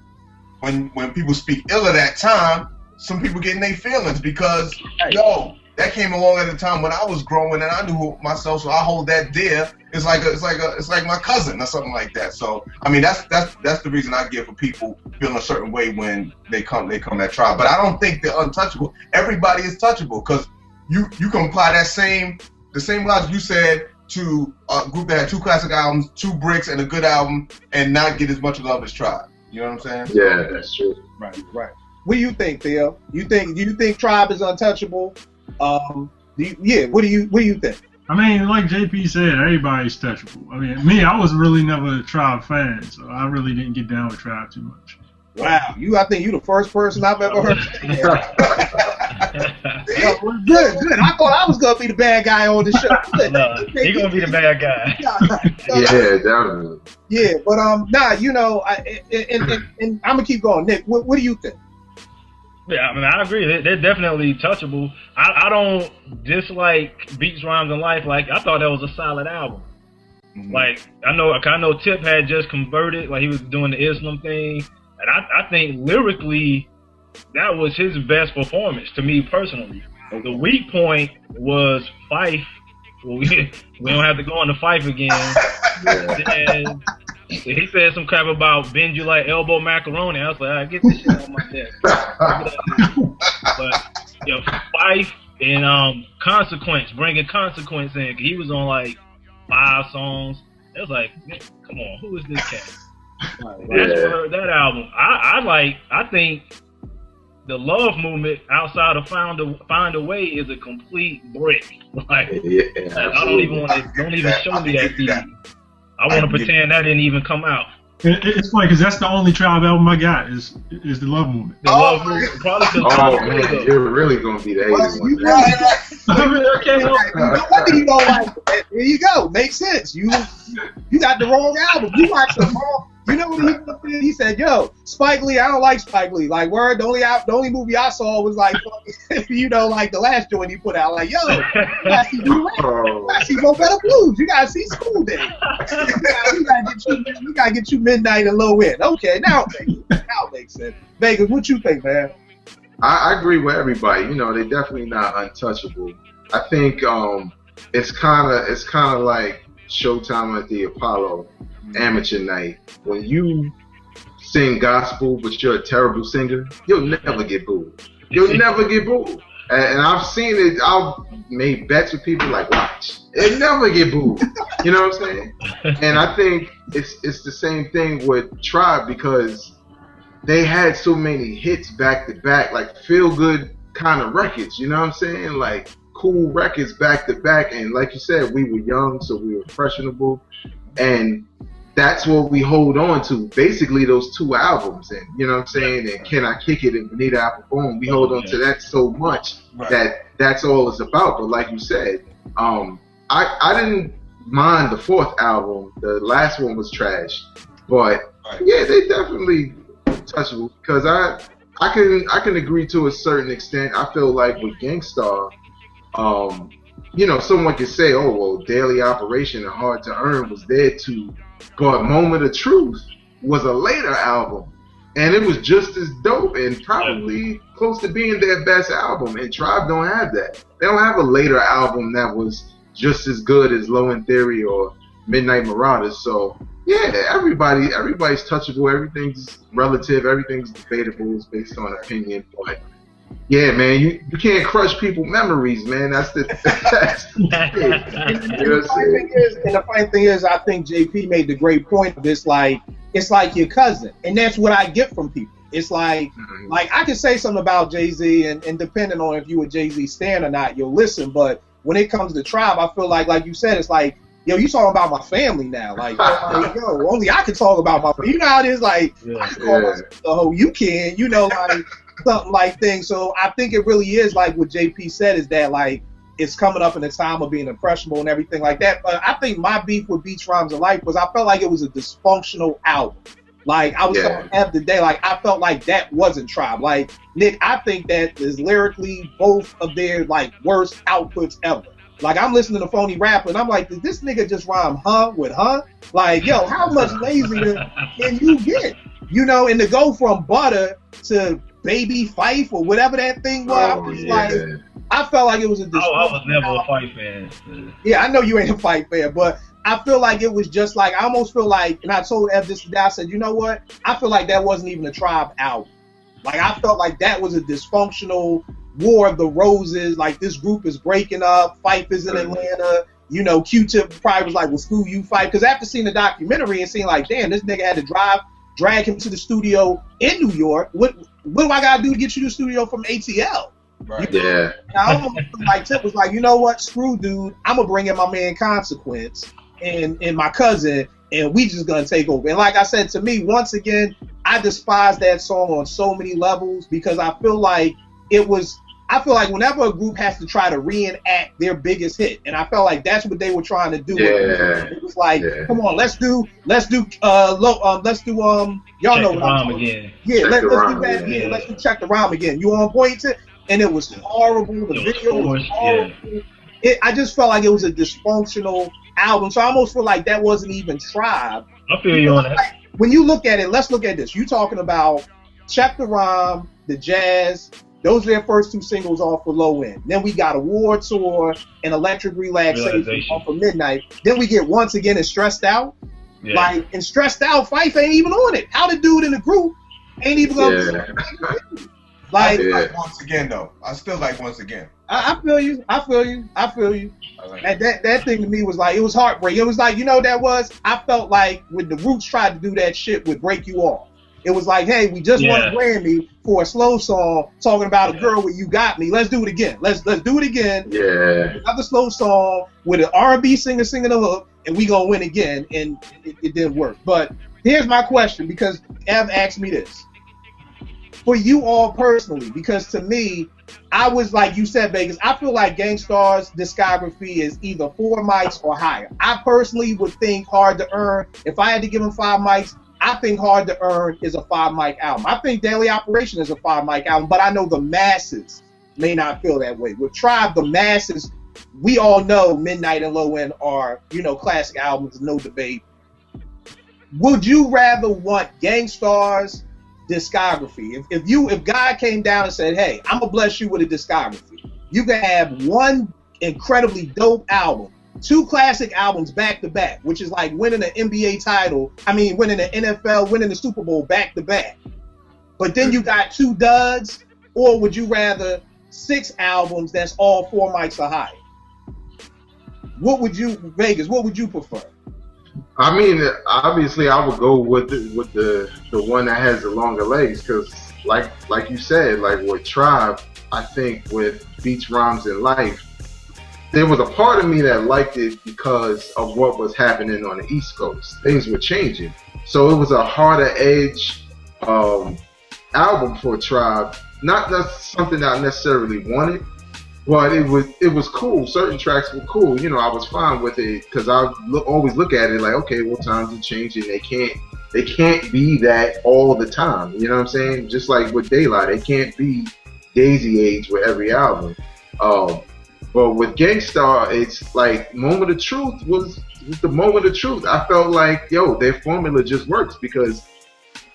[SPEAKER 6] when people speak ill of that time, some people get in their feelings because, yo, that came along at a time when I was growing and I knew myself, so I hold that dear. It's like my cousin or something like that. So I mean, that's the reason I give for people feeling a certain way when they come at Tribe. But I don't think they're untouchable. Everybody is touchable, because you can apply the same logic you said to a group that had 2 classic albums, 2 bricks, and a good album, and not get as much love as Tribe. You know what I'm saying?
[SPEAKER 3] Yeah, that's true.
[SPEAKER 2] Right. What do you think, Theo? Do you think Tribe is untouchable? What do you think?
[SPEAKER 5] I mean, like JP said, everybody's touchable. I mean, me, I was really never a Tribe fan, so I really didn't get down with Tribe too much.
[SPEAKER 2] Wow, I think you the first person I've ever heard say that. Good. I thought I was gonna be the bad guy on the show.
[SPEAKER 4] No, he's gonna be the bad guy.
[SPEAKER 3] Yeah, definitely.
[SPEAKER 2] Yeah, but you know, and I'm gonna keep going. Nick, what do you think?
[SPEAKER 4] Yeah, I mean, I agree. They're definitely touchable. I don't dislike Beats, Rhymes, and Life. Like, I thought that was a solid album. Mm-hmm. Like, I know Tip had just converted, like he was doing the Islam thing, and I think lyrically that was his best performance to me personally. The weak point was Fife. Well, we don't have to go on to Fife again. And he said some crap about bend you like elbow macaroni. I was like, all right, get this shit on my desk. But Fife and Consequence, bringing Consequence in, 'cause he was on like 5 songs. It was like, come on, who is this cat? That's for that album. I think the Love Movement outside of Find a Way is a complete brick. Like, I don't even show me that CD. I want to pretend that didn't even come out.
[SPEAKER 5] It's funny because that's the only Tribe album I got is the Love Movement.
[SPEAKER 4] The Love Movement, probably
[SPEAKER 3] man, you're really gonna be the hated one.
[SPEAKER 2] No wonder you don't like it. There you go. Makes sense. You got the wrong album. You know what he said? Yo, Spike Lee, I don't like Spike Lee. Like, word, the only movie I saw was like, you know, like the last joint he put out. Like, yo, you gotta see No Better Blues. You gotta see School Day. We gotta get you Midnight and Low End. Okay, now it makes sense. Vegas, what you think, man?
[SPEAKER 3] I agree with everybody. You know, they're definitely not untouchable. I think it's kind of like Showtime at the Apollo amateur night. When you sing gospel but you're a terrible singer, you'll never get booed. You'll never get booed. And I've seen it. I've made bets with people like, watch, it never get booed. You know what I'm saying? And I think it's the same thing with Tribe, because they had so many hits back to back, like feel good kind of records. You know what I'm saying? Like cool records back to back. And like you said, we were young, so we were impressionable, and that's what we hold on to. Basically, those two albums, and you know what I'm saying, and Can I Kick It and Bonita Apple Boom, we hold on to that so much that's all it's about. But like you said, I didn't mind the fourth album. The last one was trash, but yeah, they definitely touchable, because I can agree to a certain extent. I feel like with Gang Starr, you know, someone could say, oh well, Daily Operation and Hard to Earn was there too, but Moment of Truth was a later album, and it was just as dope and probably close to being their best album. And Tribe don't have that. They don't have a later album that was just as good as Low End Theory or Midnight Marauders. So yeah, everybody's touchable. Everything's relative. Everything's debatable. It's based on opinion. But yeah, man, you can't crush people's memories, man. That's the
[SPEAKER 2] and the funny thing is, I think JP made the great point of this. Like, it's like your cousin, and that's what I get from people. It's like, like I can say something about Jay-Z, and depending on if you a Jay-Z stan or not, you'll listen. But when it comes to Tribe, I feel like you said, it's like, yo, you talking about my family now. Like, yo, only I can talk about my family. You know how it is, like, I can call myself the hoe, you can, you know, like, something like things. So I think it really is like what JP said, is that, like, it's coming up in the time of being impressionable and everything like that. But I think my beef with Beats, Rhymes, and Life was I felt like it was a dysfunctional album. Like, I was talking the day, like, I felt like that wasn't Tribe. Like, Nick, I think that is lyrically both of their, like, worst outputs ever. Like, I'm listening to Phony Rapper, and I'm like, did this nigga just rhyme with huh? Like, yo, how much lazier can you get? You know, and to go from Butter to Baby Fife or whatever that thing was, I was like, I felt like it was a
[SPEAKER 4] I was never a Fife fan.
[SPEAKER 2] Yeah, I know you ain't a Fife fan, but I feel like it was just like, I almost feel like, and I told Ev this today, I said, you know what? I feel like that wasn't even a Tribe album. Like, I felt like that was a dysfunctional War of the Roses. Like, this group is breaking up. Fife is in Atlanta. You know, Q-Tip probably was like, well, screw you, Fife. Because after seeing the documentary and seeing, like, damn, this nigga had to drag him to the studio in New York. What do I got to do to get you to the studio from ATL?
[SPEAKER 6] Right.
[SPEAKER 2] You know?
[SPEAKER 3] Yeah.
[SPEAKER 2] I almost feel like Tip was like, you know what? Screw dude. I'm going to bring in my man Consequence and my cousin, and we just going to take over. And like I said, to me, once again, I despise that song on so many levels, because I feel like whenever a group has to try to reenact their biggest hit, and I felt like that's what they were trying to do.
[SPEAKER 3] Yeah.
[SPEAKER 2] It was like, come on, let's do y'all know what I'm talking.
[SPEAKER 4] Again.
[SPEAKER 2] Yeah, let's do
[SPEAKER 3] Rhyme
[SPEAKER 2] that
[SPEAKER 3] again.
[SPEAKER 2] again. Let's do Check the Rhyme again. You on point to? And it was horrible. The video was horrible. I just felt like it was a dysfunctional album. So I almost feel like that wasn't even Tribe.
[SPEAKER 4] I feel you on that.
[SPEAKER 2] Like, when you look at it, let's look at this. You talking about Check the Rhyme, The Jazz. Those are their first two singles off of Low End. Then we got Award Tour and Electric Relaxation off of Midnight. Then we get Once Again and Stressed Out.
[SPEAKER 4] Yeah.
[SPEAKER 2] Like, and Stressed Out, Fife ain't even on it. How the dude in the group ain't even gonna
[SPEAKER 6] like Once Again though. I still like Once Again.
[SPEAKER 2] I feel you.
[SPEAKER 6] Like
[SPEAKER 2] That thing to me was like, it was heartbreaking. It was like, you know what that was? I felt like when the Roots tried to do that shit with Break You Off. It was like, hey, we just won a Grammy for a slow song talking about a girl with You Got Me. Let's do it again. Let's do it again.
[SPEAKER 3] Yeah.
[SPEAKER 2] Another slow song with an R&B singer singing the hook, and we gonna win again. And it didn't work. But here's my question, because Ev asked me this. For you all personally, because to me, I was like you said, Vegas, I feel like Gang Starr's discography is either 4 mics or higher. I personally would think Hard to Earn, if I had to give him 5 mics, I think Hard to Earn is a 5 mic album. I think Daily Operation is a 5 mic album, but I know the masses may not feel that way. With Tribe, the masses, we all know Midnight and Low End are, classic albums, no debate. Would you rather want Gang Starr's discography? If God came down and said, hey, I'm gonna bless you with a discography, you can have one incredibly dope album, 2 classic albums back to back, which is like winning an NBA title, winning the NFL, winning the Super Bowl back to back. But then you got 2 duds, or would you rather 6 albums that's all 4 mics or higher? What would you prefer?
[SPEAKER 3] Obviously, I would go with the one that has the longer legs, because like you said, like with Tribe, I think with Beats, Rhymes, and Life, there was a part of me that liked it because of what was happening on the East Coast. Things were changing, so it was a harder edge album for Tribe. Not something that I necessarily wanted, but it was cool. Certain tracks were cool. I was fine with it because I always look at it like, okay, well, times are changing. They can't be that all the time. You know what I'm saying? Just like with Daylight, it can't be Daisy Age with every album. But with Gang Starr, it's like Moment of Truth was the moment of truth. I felt like, their formula just works, because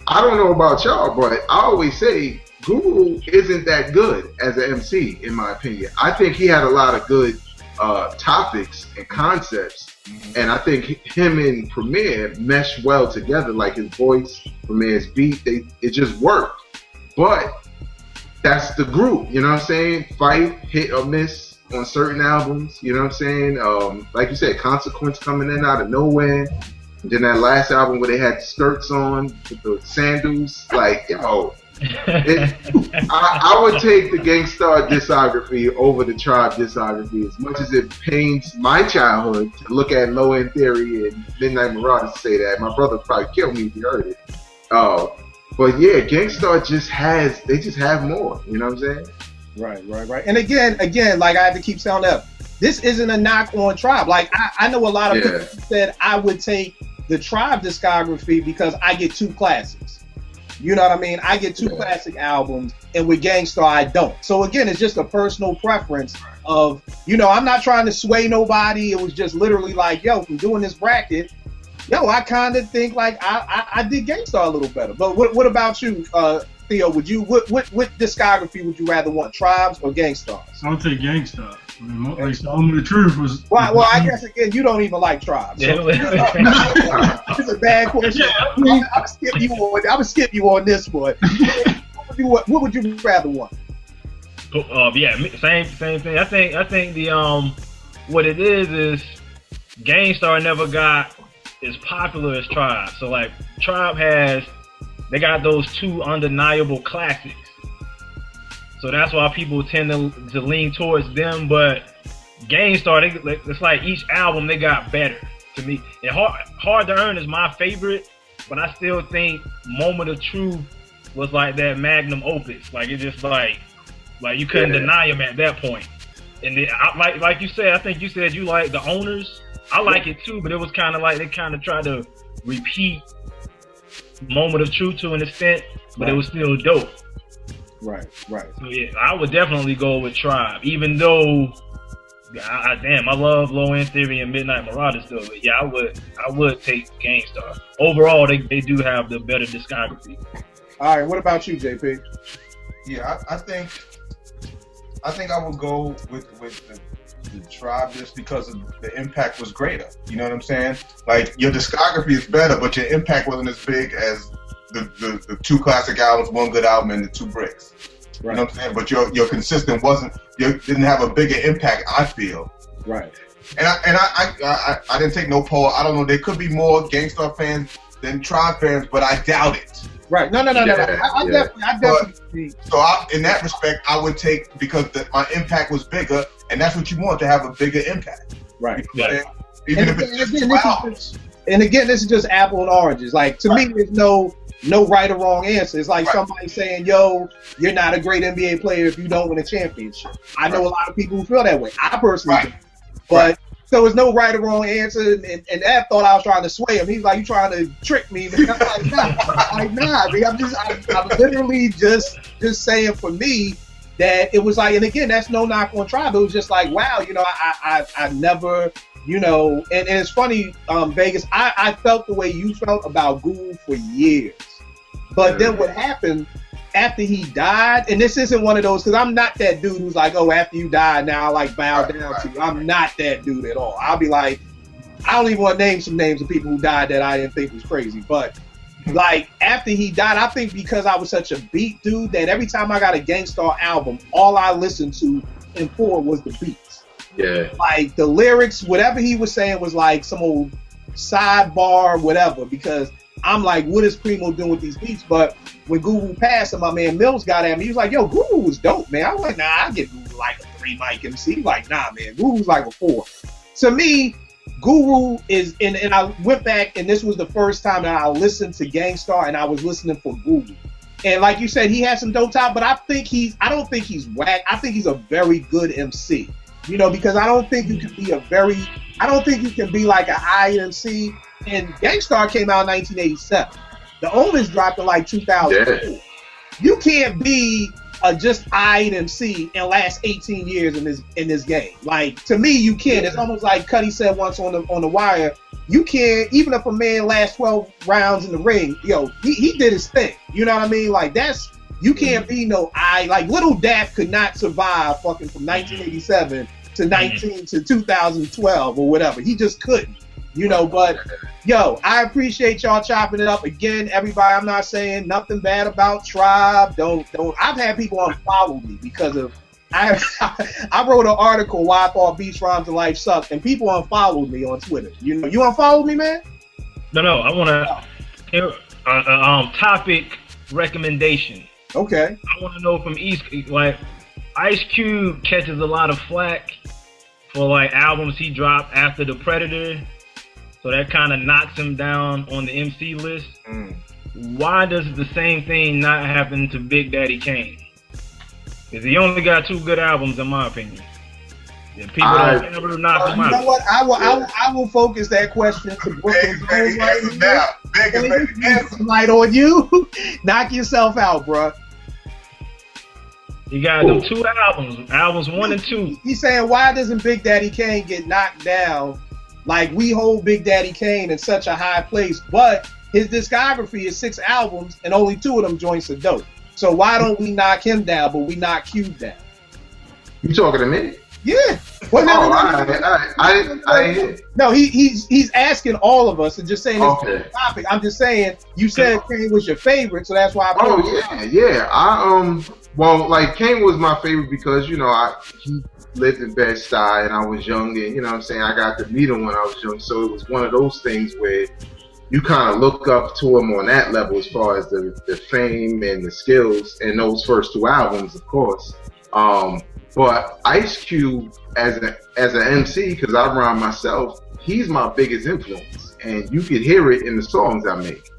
[SPEAKER 3] I don't know about y'all, but I always say Guru isn't that good as an MC, in my opinion. I think he had a lot of good topics and concepts, and I think him and Premier meshed well together. Like his voice, Premier's beat, it just worked. But that's the group, you know what I'm saying? Fight, hit or miss on certain albums, you know what I'm saying? Like you said, Consequence coming in out of nowhere. And then that last album where they had skirts on with the sandals, like, I would take the Gang Starr discography over the Tribe discography, as much as it pains my childhood to look at Low End Theory and Midnight Marauders say that. My brother would probably kill me if he heard it. But yeah, Gang Starr just have more, you know what I'm saying?
[SPEAKER 2] Right. And again, like I have to keep saying that, this isn't a knock on Tribe. Like I know a lot of people said I would take the Tribe discography because I get 2 classics. You know what I mean? I get 2 classic albums, and with Gang Starr, I don't. So again, it's just a personal preference of, I'm not trying to sway nobody. It was just literally like, from doing this bracket, I kind of think like I did Gang Starr a little better. But what about you, Theo? What discography would you rather want, Tribes or Gang Starrs?
[SPEAKER 5] I'll take Gang Starr. Like the Moment of Truth was.
[SPEAKER 2] Well, I guess again, you don't even like Tribes. So. It's a bad question. I'm skip you on this one. What would you rather want?
[SPEAKER 4] Same thing. I think the what it is Gang Starr never got as popular as Tribe. So like Tribe they got those 2 undeniable classics. So that's why people tend to lean towards them. But Gang Starr, it's like each album they got better to me. And Hard to Earn is my favorite, but I still think Moment of Truth was like that magnum opus. Like it just like you couldn't deny him at that point. And then, like you said, I think you said you like The Owners. I like it too, but it was kind of like they kind of tried to repeat Moment of Truth to an extent, but it was still dope.
[SPEAKER 2] Right.
[SPEAKER 4] So yeah, I would definitely go with Tribe, even though I love Low End Theory and Midnight Marauders still. But yeah, I would take Gang Starr. Overall, they do have the better discography.
[SPEAKER 2] All right, what about you, JP?
[SPEAKER 6] Yeah, I think I would go with the Tribe just because the impact was greater. You know what I'm saying? Like your discography is better, but your impact wasn't as big as the 2 classic albums, 1 good album, and the 2 bricks. Right. You know what I'm saying? But your consistent didn't have a bigger impact, I feel.
[SPEAKER 2] Right.
[SPEAKER 6] And I didn't take no poll. I don't know. There could be more Gang Starr fans than Tribe fans, but I doubt it.
[SPEAKER 2] Right. No. I definitely.
[SPEAKER 6] So in that respect, I would take because my impact was bigger, and that's what you want, to have a bigger impact.
[SPEAKER 2] Right.
[SPEAKER 6] Even if it's just 2 albums.
[SPEAKER 2] And again, this is just apple and oranges. Like to me, there's no right or wrong answer. It's like somebody saying, you're not a great NBA player if you don't win a championship. I know a lot of people who feel that way. I personally do. But So it's no right or wrong answer. And F thought I was trying to sway him. He's like, you trying to trick me? Man. I'm like, nah. I'm literally just saying for me that it was like, and again, that's no knock on Tribe. It was just like, wow, you know, I never, you know, and it's funny, Vegas, I felt the way you felt about Guru for years. But then what happened after he died, and this isn't one of those, because I'm not that dude who's like, oh, after you die, now I like bow down to you. I'm not that dude at all. I'll be like, I don't even want to name some names of people who died that I didn't think was crazy. But like after he died, I think because I was such a beat dude that every time I got a Gang Starr album, all I listened to and for was the beats.
[SPEAKER 3] Yeah.
[SPEAKER 2] Like the lyrics, whatever he was saying was like some old sidebar, whatever, because I'm like, what is Primo doing with these beats? But when Guru passed and my man Mills got at me, he was like, yo, Guru was dope, man. I was like, nah, I get Guru like a 3 mic MC. Like, nah, man, Guru's like a 4. To me, Guru is, and I went back, and this was the first time that I listened to Gang Starr, and I was listening for Guru. And like you said, he had some dope top, but I don't think he's whack. I think he's a very good MC. You know, because I don't think you can be like an IMC. And Gang Starr came out in 1987. The Omens dropped in like 2004. Yeah. You can't be a just IMC and last 18 years in this game. Like, to me, you can't. It's almost like Cuddy said once on the wire. You can't, even if a man lasts 12 rounds in the ring, yo, he did his thing. You know what I mean? Like, you can't be no like Little Daft could not survive fucking from 1987 to 2012 or whatever. He just couldn't. You know, but yo, I appreciate y'all chopping it up again, everybody. I'm not saying nothing bad about Tribe. Don't. I've had people unfollow me because of I wrote an article why I thought beats, rhymes, and life sucked, and people unfollowed me on Twitter. You know, you unfollowed me, man.
[SPEAKER 4] No, I want to topic recommendation.
[SPEAKER 2] Okay.
[SPEAKER 4] I want to know from East, like Ice Cube catches a lot of flack for like albums he dropped after The Predator. So that kind of knocks him down on the MC list. Why does the same thing not happen to Big Daddy Kane? Because he only got 2 good albums, in my opinion. And people don't ever knock him out.
[SPEAKER 2] You know what? I will focus that question to Brooklyn Jones right now. Light on you. Knock yourself out, bro.
[SPEAKER 4] You got them 2 albums 1 and 2.
[SPEAKER 2] He's saying, why doesn't Big Daddy Kane get knocked down? Like, we hold Big Daddy Kane in such a high place, but his discography is 6 albums, and only 2 of them joints are dope. So why don't we knock him down, but we knock Cube down?
[SPEAKER 3] You talking to me?
[SPEAKER 2] Yeah. Well, no, he's asking all of us and just saying this is the topic. I'm just saying, you said Kane was your favorite, so that's why I
[SPEAKER 3] yeah. Well, like, Kane was my favorite because, you know, he lived in Bed-Stuy and I was young, and you know what I'm saying, I got to meet him when I was young, so it was one of those things where you kind of look up to him on that level as far as the fame and the skills and those first 2 albums, of course. But Ice Cube as an MC, because I rhyme myself, he's my biggest influence, and you could hear it in the songs I make.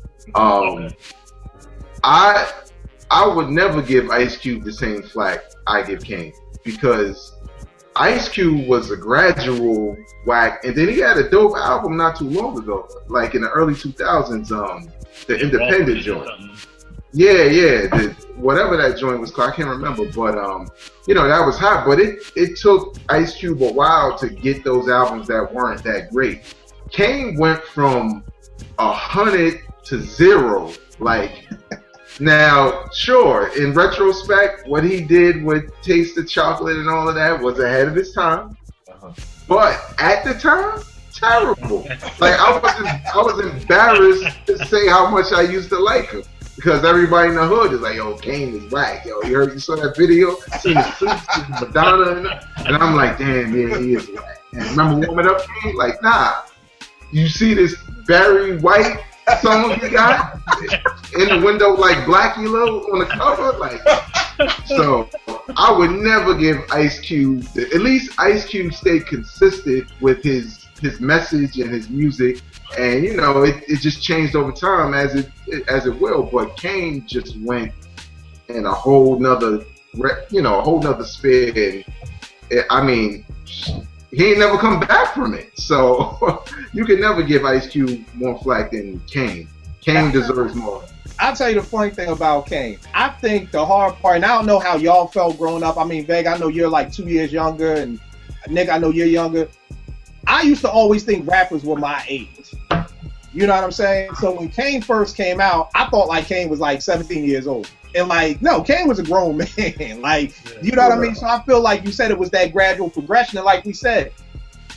[SPEAKER 3] I would never give Ice Cube the same flack I give Kane, because Ice Cube was a gradual whack, and then he had a dope album not too long ago, like in the early 2000s, the Independent joint. Yeah, whatever that joint was called, I can't remember, but you know, that was hot. But it took Ice Cube a while to get those albums that weren't that great. Kane went from 100 to 0, like. Now, sure, in retrospect, what he did with Taste of Chocolate and all of that was ahead of his time. But at the time, terrible. Like, I was embarrassed to say how much I used to like him, because everybody in the hood is like, yo, Kane is whack. Yo, you saw that video? Seen the suits, Madonna, and I'm like, damn, yeah, he is whack. And remember Warm It Up, Kane? Like, nah. You see this Barry White song he got in the window like Blackie Low on the cover, like. So I would never give Ice Cube. At least Ice Cube stayed consistent with his message and his music, and you know it just changed over time as it will. But Kane just went in a whole nother sphere. And I mean, he ain't never come back from it. So you can never give Ice Cube more flack than Kane. Kane deserves more.
[SPEAKER 2] I'll tell you the funny thing about Kane. I think the hard part, and I don't know how y'all felt growing up. I mean, Veg, I know you're like 2 years younger, and Nick, I know you're younger. I used to always think rappers were my age. You know what I'm saying? So when Kane first came out, I thought like Kane was like 17 years old. And like, no, Kane was a grown man. Like, you know what I mean? So I feel like you said it was that gradual progression. And like we said,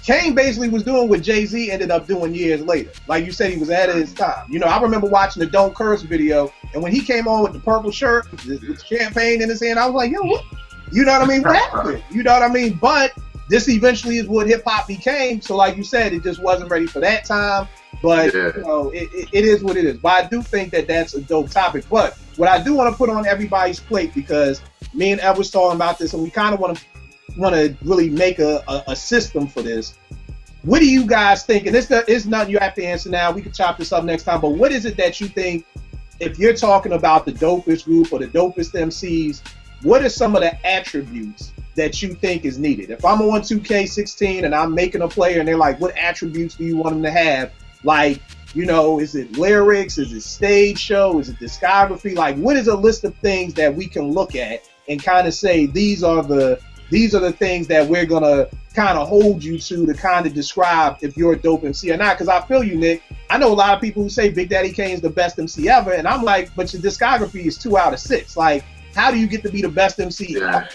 [SPEAKER 2] Kane basically was doing what Jay-Z ended up doing years later. Like you said, he was ahead of his time. You know, I remember watching the Don't Curse video, and when he came on with the purple shirt, with champagne in his hand, I was like, yo, what? You know what I mean? What happened? You know what I mean? But this eventually is what hip-hop became. So like you said, it just wasn't ready for that time. But, you know, it is what it is. But I do think that that's a dope topic. But what I do want to put on everybody's plate, because me and Ed was talking about this, and we kind of want to really make a system for this. What do you guys think? And it's nothing you have to answer now. We can chop this up next time. But what is it that you think, if you're talking about the dopest group or the dopest MCs, what are some of the attributes that you think is needed? If I'm on 2K16 and I'm making a player and they're like, what attributes do you want them to have? Like, you know, is it lyrics? Is it stage show? Is it discography? Like, what is a list of things that we can look at and kind of say, these are the things that we're going to kind of hold you to kind of describe if you're a dope MC or not? Because I feel you, Nick. I know a lot of people who say Big Daddy Kane is the best MC ever, and I'm like, but your discography is 2 out of 6. Like, how do you get to be the best MC ever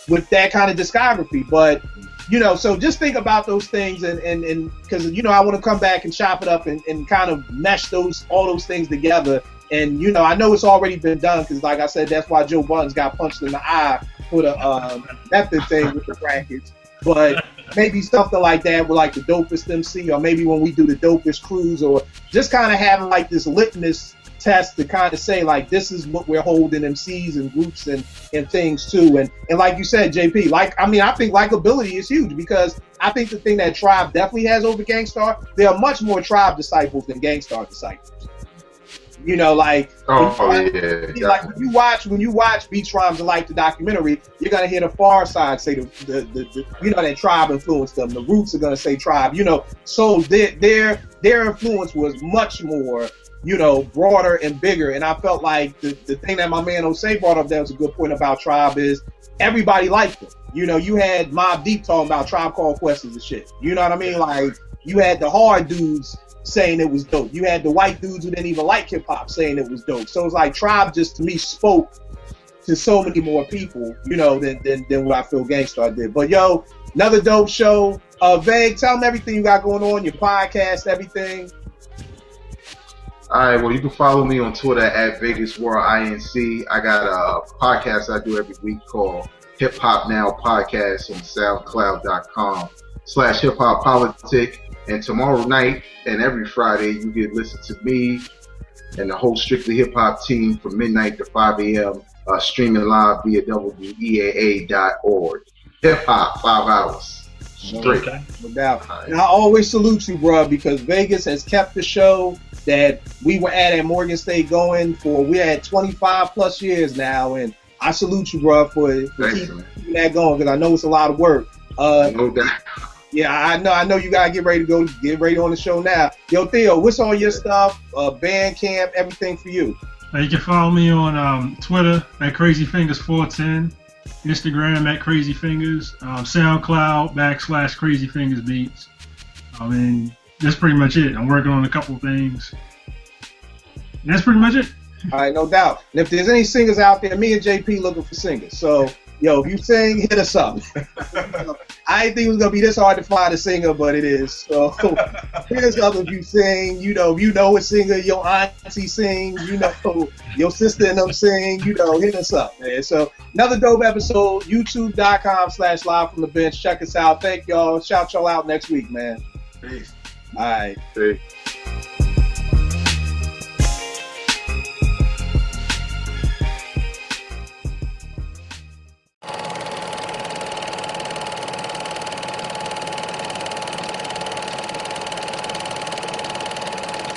[SPEAKER 2] with that kind of discography? But, you know, so just think about those things, and because, you know, I want to come back and chop it up and kind of mesh all those things together. And, you know, I know it's already been done because, like I said, that's why Joe Buttons got punched in the eye for the method thing with the brackets. But maybe something like that with like the dopest MC, or maybe when we do the dopest crews, or just kind of having like this litmus test to kind of say like, this is what we're holding MCs and groups and things too. And like you said, JP, like, I mean, I think likability is huge, because I think the thing that Tribe definitely has over Gangstar, there are much more Tribe disciples than Gangstar disciples. You know, like, like when you watch Beats, Rhymes, and Life, the documentary, you're gonna hear the Far Side say the you know, that Tribe influenced them. The Roots are gonna say Tribe. You know, so their influence was much more, you know, broader and bigger. And I felt like the thing that my man Osei brought up, that was a good point about Tribe, is everybody liked them. You know, you had Mobb Deep talking about Tribe Called Quest and shit. You know what I mean? Like, you had the hard dudes saying it was dope. You had the white dudes who didn't even like hip hop saying it was dope. So it's like Tribe just, to me, spoke to so many more people, you know, than what I feel Gangstar did. But yo, another dope show. Vague, tell them everything you got going on, your podcast, everything.
[SPEAKER 3] All right, well, you can follow me on Twitter at Vegas World INC. I got a podcast I do every week called Hip Hop Now Podcast on SoundCloud.com/Hip Hop Politic. And tomorrow night and every Friday, you get listen to me and the whole Strictly Hip Hop team from midnight to 5 a.m. Streaming live via WEAA.org. Hip Hop, 5 hours straight.
[SPEAKER 2] Okay. No doubt. Right. And I always salute you, bro, because Vegas has kept the show that we were at Morgan State going for. We're at 25 plus years now, and I salute you, bro, for keeping that going, because I know it's a lot of work.
[SPEAKER 3] No doubt.
[SPEAKER 2] Yeah, I know you gotta get ready on the show now. Yo, Theo, what's all your stuff? Bandcamp, everything for you.
[SPEAKER 5] You can follow me on Twitter at CrazyFingers410, Instagram at CrazyFingers, SoundCloud /CrazyFingersBeats. I mean, that's pretty much it. I'm working on a couple things. That's pretty much it.
[SPEAKER 2] All right, no doubt. And if there's any singers out there, me and JP looking for singers. So, yo, if you sing, hit us up. I didn't think it was gonna be this hard to find a singer, but it is. So hit us up if you sing. You know a singer, your auntie sings, you know, your sister and them sing, you know, hit us up, man. So another dope episode, youtube.com/live from the bench. Check us out. Thank y'all. Shout y'all out next week, man.
[SPEAKER 6] Peace.
[SPEAKER 2] All right.
[SPEAKER 3] Peace.